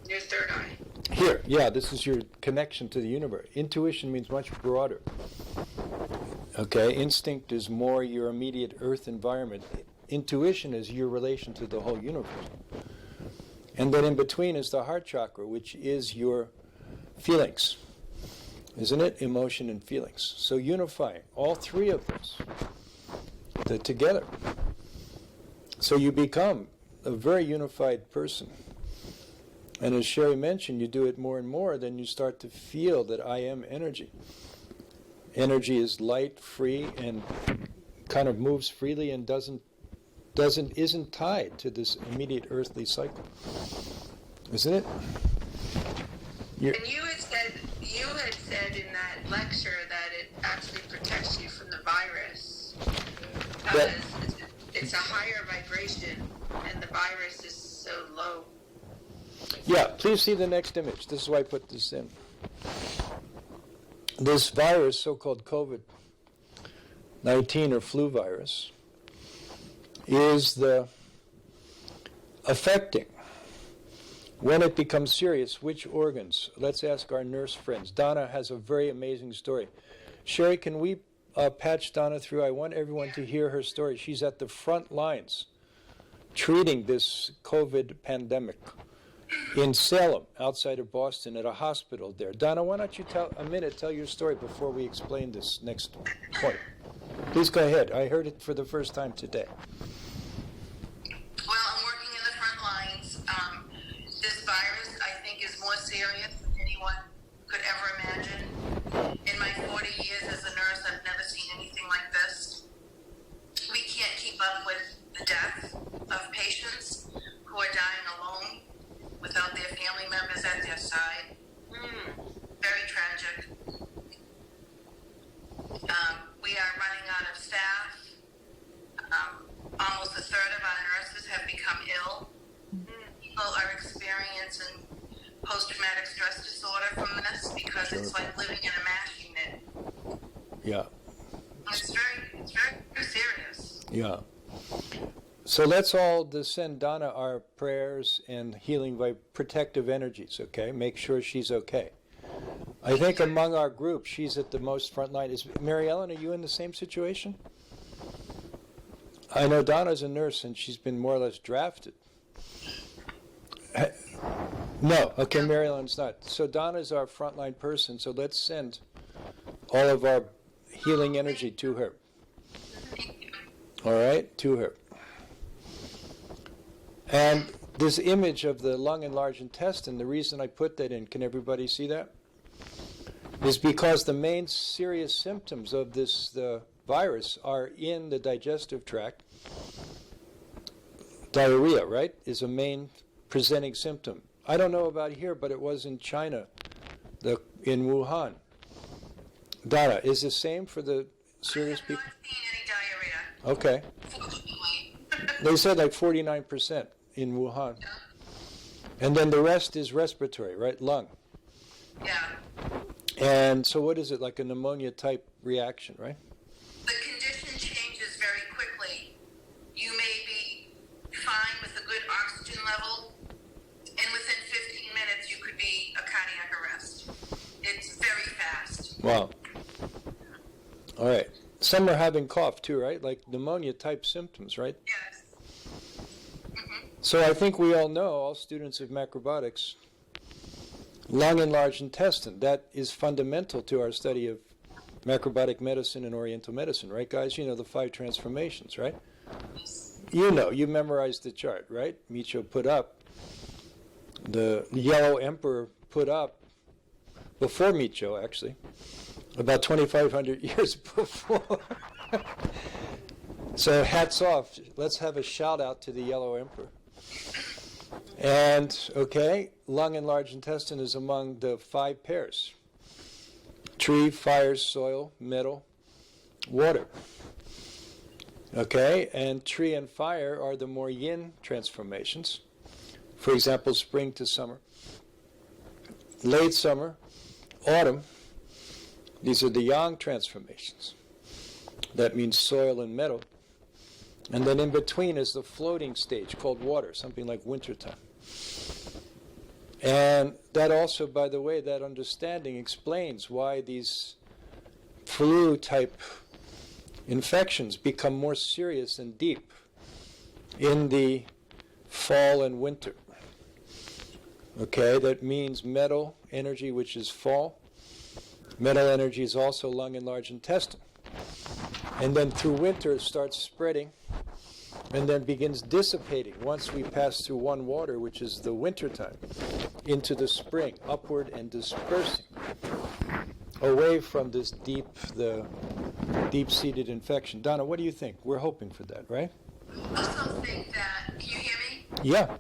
Your third eye. Here. Yeah, this is your connection to the universe. Intuition means much broader. Okay, instinct is more your immediate earth environment. Intuition is your relation to the whole universe. And then in between is the heart chakra, which is your feelings. Isn't it? Emotion and feelings. So unifying all 3 of those together. So you become a very unified person. And as Sherry mentioned, you do it more and more, then you start to feel that I am energy. Energy is light, free, and kind of moves freely and isn't tied to this immediate earthly cycle. Isn't it? And you had said in that lecture that it actually protects you from the virus. Because it's a higher vibration and the virus is so low. Yeah, please see the next image. This is why I put this in. This virus, so-called COVID-19 or flu virus, is affecting, when it becomes serious, which organs? Let's ask our nurse friends. Donna has a very amazing story. Sherry, can we patch Donna through? I want everyone to hear her story. She's at the front lines treating this COVID pandemic in Salem, outside of Boston, at a hospital there. Donna, why don't you tell your story before we explain this next point. Please go ahead. I heard it for the first time today. Well, I'm working in the front lines. This virus, I think, is more serious than anyone could ever imagine. In my 40 years as a nurse, I've never seen anything like this. We can't keep up with the death of patients who are dying alone without their family members at their side. Very tragic. We are running out of staff. Almost a third of our nurses have become ill. People are experiencing post-traumatic stress disorder from this because it's like living in a mashing net. Yeah. It's very serious. Yeah. So let's all send Donna our prayers and healing by protective energies, okay? Make sure she's okay. I think among our group, she's at the most front line. Mary Ellen, are you in the same situation? I know Donna's a nurse and she's been more or less drafted. No, okay, Mary Ellen's not. So Donna's our frontline person, so let's send all of our healing energy to her. All right, to her. And this image of the lung and large intestine, the reason I put that in, can everybody see that? Is because the main serious symptoms of the virus are in the digestive tract. Diarrhea, right, is a main presenting symptom. I don't know about here, but it was in China, in Wuhan. Donna, is the same for the serious people? I have not seen any diarrhea. Okay. Fortunately. They said like 49% in Wuhan. And then the rest is respiratory, right? Lung. Yeah. And so what is it, like a pneumonia type reaction, right? The condition changes very quickly. You may be fine with a good oxygen level, and within 15 minutes you could be a cardiac arrest. It's very fast. Wow. All right. Some are having cough too, right? Like pneumonia type symptoms, right? Yes. Mm-hmm. So I think we all know, all students of macrobiotics, lung and large intestine, that is fundamental to our study of macrobiotic medicine and oriental medicine, right, guys? You know the 5 transformations, right? You know, you memorized the chart, right? Micho put up, the yellow emperor put up, before Micho, actually, about 2,500 years before. So hats off. Let's have a shout out to the yellow emperor. And, okay, lung and large intestine is among the 5 pairs. Tree, fire, soil, metal, water. Okay, and tree and fire are the more yin transformations. For example, spring to summer. Late summer, autumn, these are the yang transformations. That means soil and metal. And then in between is the floating stage called water, something like wintertime. And that also, by the way, that understanding explains why these flu-type infections become more serious and deep in the fall and winter. Okay, that means metal energy, which is fall. Metal energy is also lung and large intestine. And then through winter it starts spreading and then begins dissipating once we pass through one water, which is the winter time, into the spring, upward and dispersing away from this deep-seated infection. Donna, what do you think? We're hoping for that, right? I also think that, can you hear me? Yeah.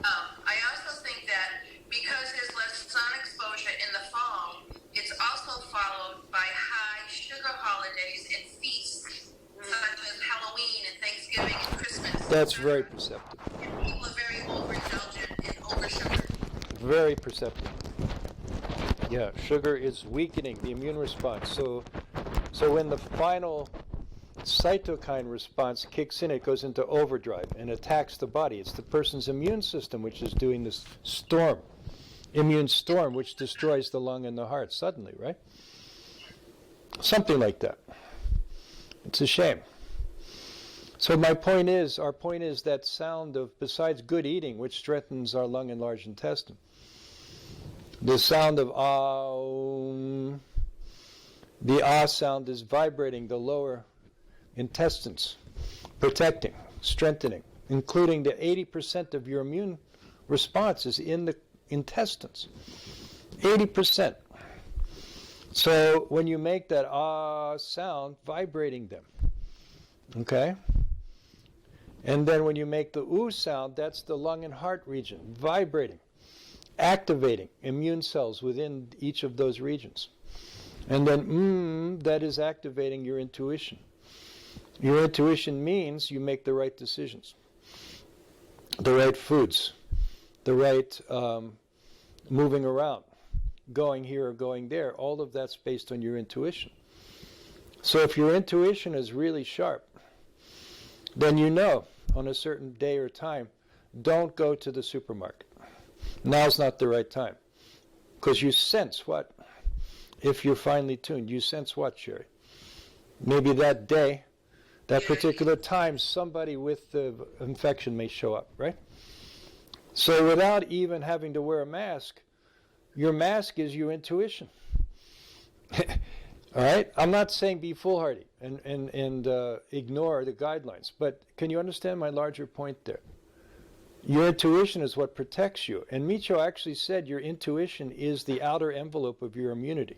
I also think that because there's less sun exposure in the fall, it's also followed by high sugar holidays and feasts, such as Halloween and Thanksgiving and Christmas. That's very perceptive. And people are very overindulgent and oversugared. Very perceptive. Yeah, sugar is weakening the immune response. So when the final cytokine response kicks in, it goes into overdrive and attacks the body. It's the person's immune system which is doing this immune storm, which destroys the lung and the heart suddenly, right? Something like that. It's a shame. So our point is that sound of, besides good eating, which strengthens our lung and large intestine, the sound of ah, the ah sound is vibrating the lower intestines, protecting, strengthening, including the 80% of your immune response is in the intestines. 80%. So when you make that ah sound, vibrating them, okay? And then when you make the oo sound, that's the lung and heart region, vibrating, activating immune cells within each of those regions. And then that is activating your intuition. Your intuition means you make the right decisions, the right foods, the right moving around, going here or going there. All of that's based on your intuition. So if your intuition is really sharp, then you know on a certain day or time, don't go to the supermarket. Now's not the right time. Because you sense what? If you're finely tuned, you sense what, Sherry? Maybe that day, that particular time, somebody with the infection may show up, right? So without even having to wear a mask, your mask is your intuition. All right? I'm not saying be foolhardy and ignore the guidelines, but can you understand my larger point there? Your intuition is what protects you. And Micho actually said your intuition is the outer envelope of your immunity.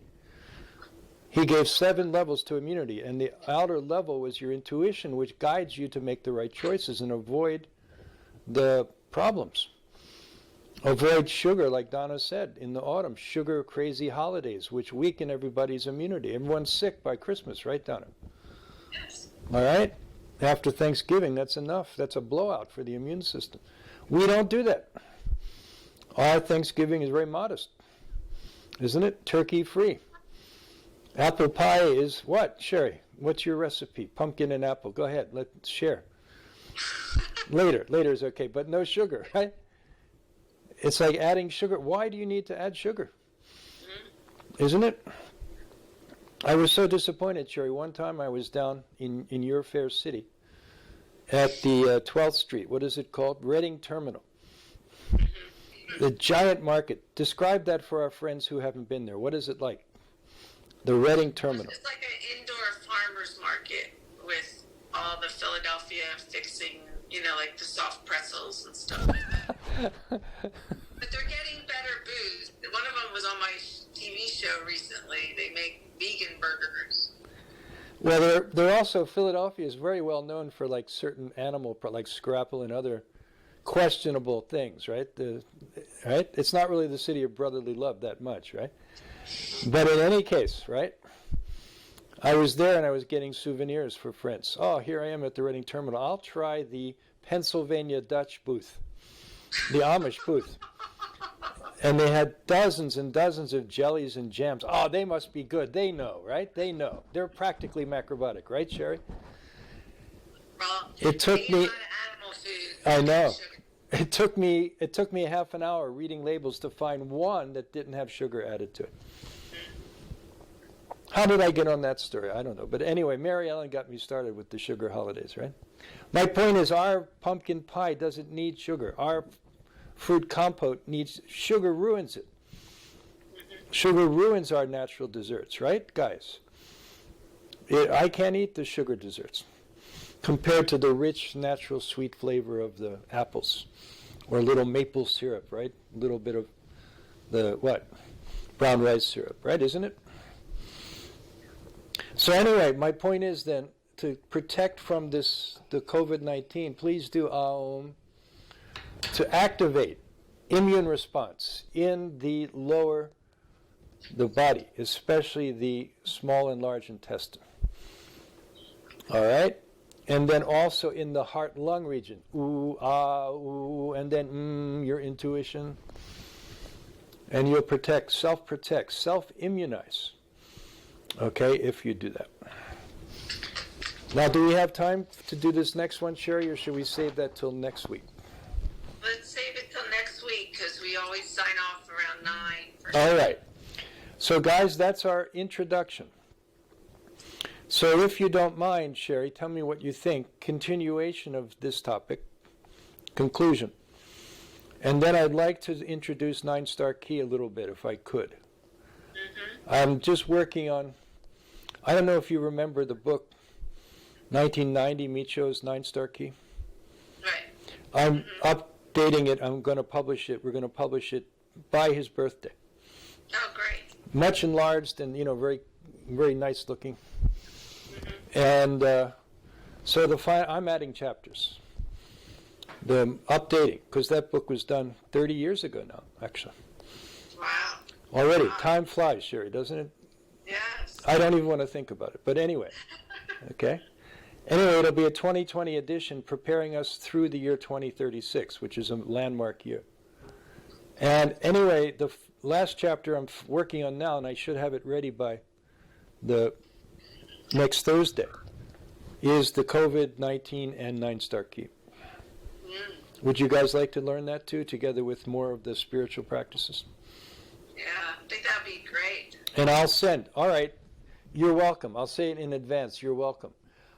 He gave 7 levels to immunity, and the outer level was your intuition, which guides you to make the right choices and avoid the problems. Avoid sugar, like Donna said, in the autumn. Sugar-crazy holidays, which weaken everybody's immunity. Everyone's sick by Christmas, right, Donna? Yes. All right? After Thanksgiving, that's enough. That's a blowout for the immune system. We don't do that. Our Thanksgiving is very modest, isn't it? Turkey-free. Apple pie is what, Sherry? What's your recipe? Pumpkin and apple. Go ahead. Let's share. Later. Later is okay, but no sugar, right? It's like adding sugar. Why do you need to add sugar? Isn't it? I was so disappointed, Sherry. One time I was down in your fair city at the 12th Street. What is it called? Reading Terminal. The giant market. Describe that for our friends who haven't been there. What is it like? The Reading Terminal. It's like an indoor farmer's market with all the Philadelphia fixing, like the soft pretzels and stuff like that. But they're getting better booze. One of them was on my TV show recently. They make vegan burgers. Well, they're also, Philadelphia is very well known for like certain animal, like scrapple and other questionable things, right? Right? It's not really the city of brotherly love that much, right? But in any case, right? I was there and I was getting souvenirs for friends. Oh, here I am at the Reading Terminal. I'll try the Pennsylvania Dutch booth, the Amish booth. And they had dozens and dozens of jellies and jams. Oh, they must be good. They know, right? They know. They're practically macrobiotic, right, Sherry? Well, It took they eat me. a lot of animal food. I know. Sugar. It took me half an hour reading labels to find one that didn't have sugar added to it. How did I get on that story? I don't know. But anyway, Mary Ellen got me started with the sugar holidays, right? My point is our pumpkin pie doesn't need sugar. Our fruit compote needs sugar, ruins it. Sugar ruins our natural desserts, right, guys? I can't eat the sugar desserts compared to the rich, natural, sweet flavor of the apples or a little maple syrup, right? A little bit of the, brown rice syrup, right? Isn't it? So anyway, my point is then, to protect from the COVID-19, please do Aum to activate immune response in the body, especially the small and large intestine. All right? And then also in the heart-lung region. Ooh, ah, ooh, and then your intuition. And you'll self-protect, self-immunize. Okay, if you do that. Now, do we have time to do this next one, Sherry, or should we save that till next week? Let's save it till next week because we always sign off around 9. All right. So, guys, that's our introduction. So if you don't mind, Sherry, tell me what you think. Continuation of this topic. Conclusion. And then I'd like to introduce 9-Star Key a little bit, if I could. I'm just working on, I don't know if you remember the book, 1990, Micho's 9-Star Key. Right. I'm updating it. I'm going to publish it. We're going to publish it by his birthday. Oh, great. Much enlarged and, very, very nice looking. And so I'm adding chapters. The updating, because that book was done 30 years ago now, actually. Wow. Already. Time flies, Sherry, doesn't it? Yes. I don't even want to think about it. But anyway, okay? Anyway, it'll be a 2020 edition preparing us through the year 2036, which is a landmark year. And anyway, the last chapter I'm working on now, and I should have it ready by the next Thursday, is the COVID-19 and 9-Star Key. Would you guys like to learn that too, together with more of the spiritual practices? Yeah, I think that'd be great. And I'll send, all right, you're welcome. I'll say it in advance, you're welcome.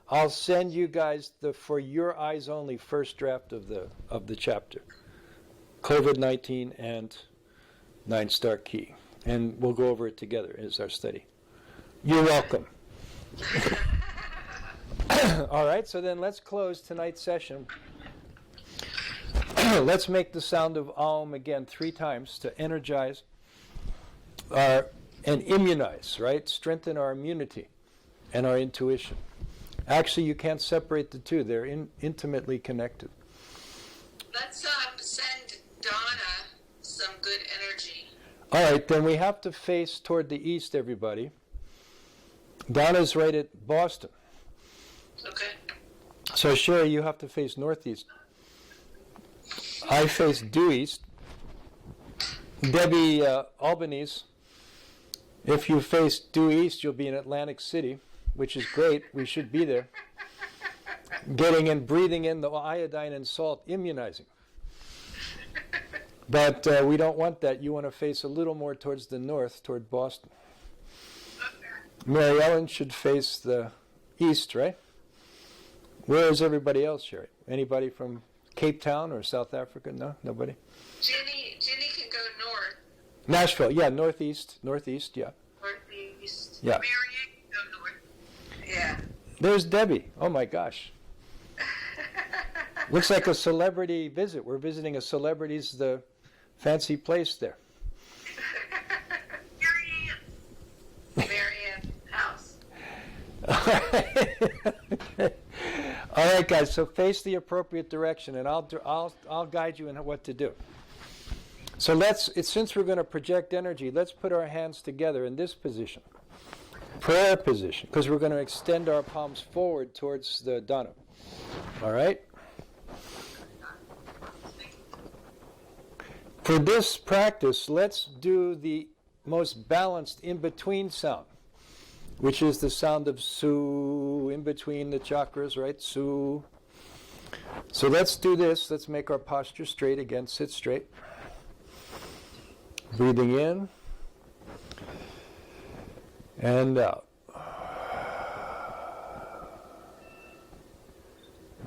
I'll send you guys the for your eyes only first draft of the chapter. COVID-19 and 9-Star Key. And we'll go over it together as our study. You're welcome. All right, so then let's close tonight's session. Let's make the sound of Aum again 3 times to energize and immunize, right? Strengthen our immunity and our intuition. Actually, you can't separate the two. They're intimately connected. Let's send Donna some good energy. All right, then we have to face toward the east, everybody. Donna's right at Boston. Okay. So, Sherry, you have to face northeast. I face due east. Debbie, Albany's. If you face due east, you'll be in Atlantic City, which is great. We should be there. Getting and breathing in the iodine and salt, immunizing. But we don't want that. You want to face a little more towards the north, toward Boston. Mary Ellen should face the east, right? Where is everybody else, Sherry? Anybody from Cape Town or South Africa? No? Nobody? Ginny can go north. Nashville, yeah, northeast, yeah. Northeast. Yeah. Marion can go north. Yeah. There's Debbie. Oh my gosh. Looks like a celebrity visit. We're visiting a celebrity's the fancy place there. Marianne house. All right, guys. So face the appropriate direction, and I'll guide you in what to do. So since we're going to project energy, let's put our hands together in this position, prayer position, because we're going to extend our palms forward towards the Dana. All right. For this practice, let's do the most balanced in-between sound, which is the sound of Su, in between the chakras, right? Su. So let's do this. Let's make our posture straight again. Sit straight. Breathing in and out.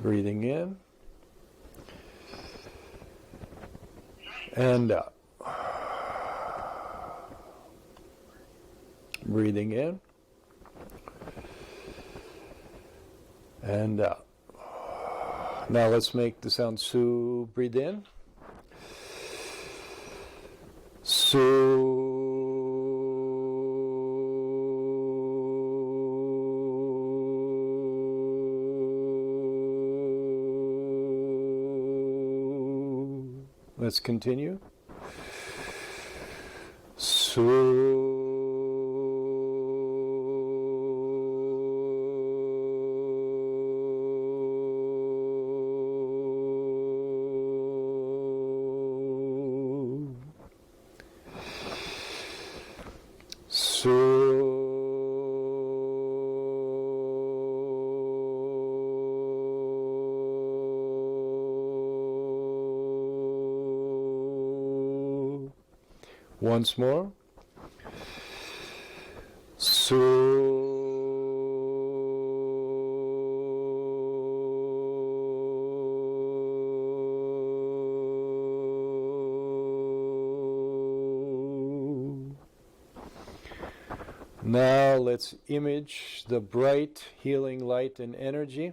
Breathing in and out. Breathing in and out. Now let's make the sound Su. Breathe in. Su. Let's continue. Su. Once more. Now let's image the bright healing light and energy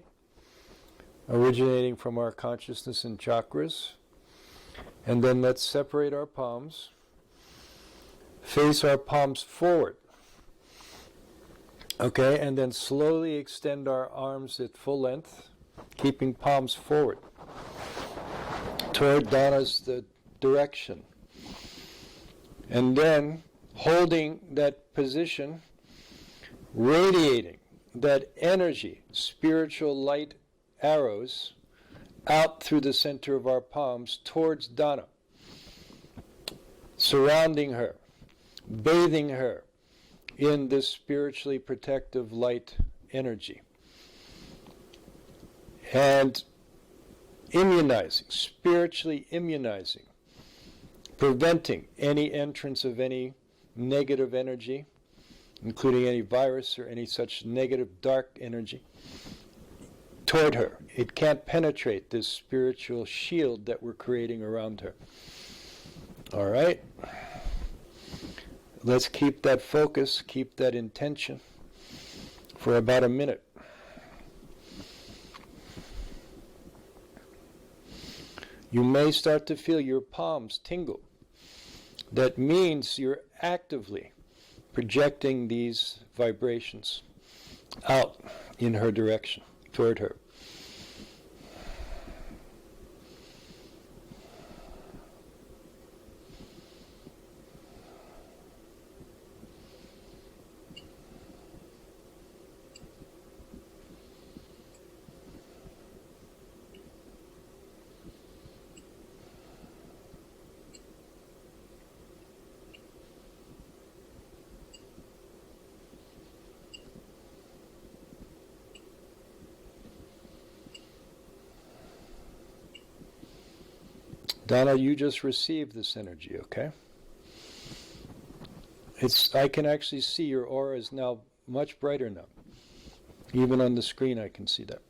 originating from our consciousness and chakras. And then let's separate our palms. Face our palms forward. Okay, and then slowly extend our arms at full length, keeping palms forward toward Dana's the direction. And then holding that position, radiating that energy, spiritual light arrows out through the center of our palms towards Dana, surrounding her, bathing her in this spiritually protective light energy. And immunizing, spiritually immunizing, preventing any entrance of any negative energy, including any virus or any such negative dark energy, toward her. It can't penetrate this spiritual shield that we're creating around her. All right? Let's keep that focus, keep that intention. for about a minute. You may start to feel your palms tingle. That means you're actively projecting these vibrations out in her direction, toward her. Donna, you just received this energy, okay? I can actually see your aura is now much brighter now. Even on the screen I can see that.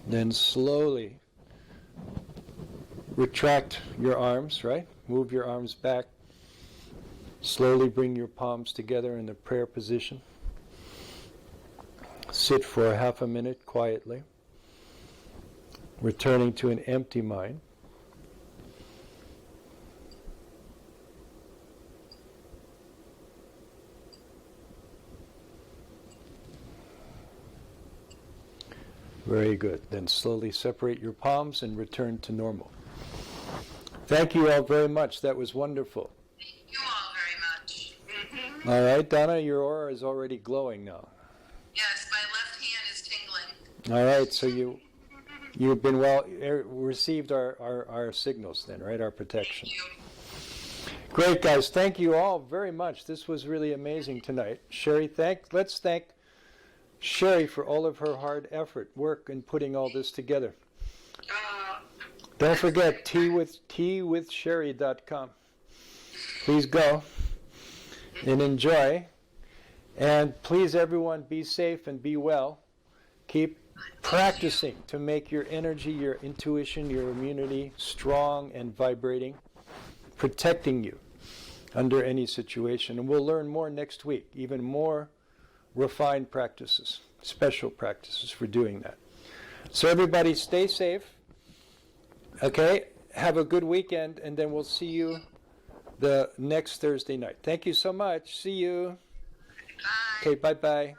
Then slowly retract your arms, right? Move your arms back. Slowly bring your palms together in the prayer position. Sit for half a minute quietly, returning to an empty mind. Very good. Then slowly separate your palms and return to normal. Thank you all very much. That was wonderful. Thank you all very much. All right, Donna, your aura is already glowing now. Yes, my left hand is tingling. All right, so you've been received our signals then, right? Our protection. Thank you. Great, guys. Thank you all very much. This was really amazing tonight. Sherry, let's thank Sherry for all of her hard effort, work in putting all this together. Don't forget teawithsherry.com. Please go and enjoy. And please, everyone, be safe and be well. Keep practicing to make your energy, your intuition, your immunity strong and vibrating, protecting you under any situation. And we'll learn more next week, even more refined practices, special practices for doing that. So everybody stay safe. Okay, have a good weekend, and then we'll see you the next Thursday night. Thank you so much. See you. Bye. Okay, bye-bye.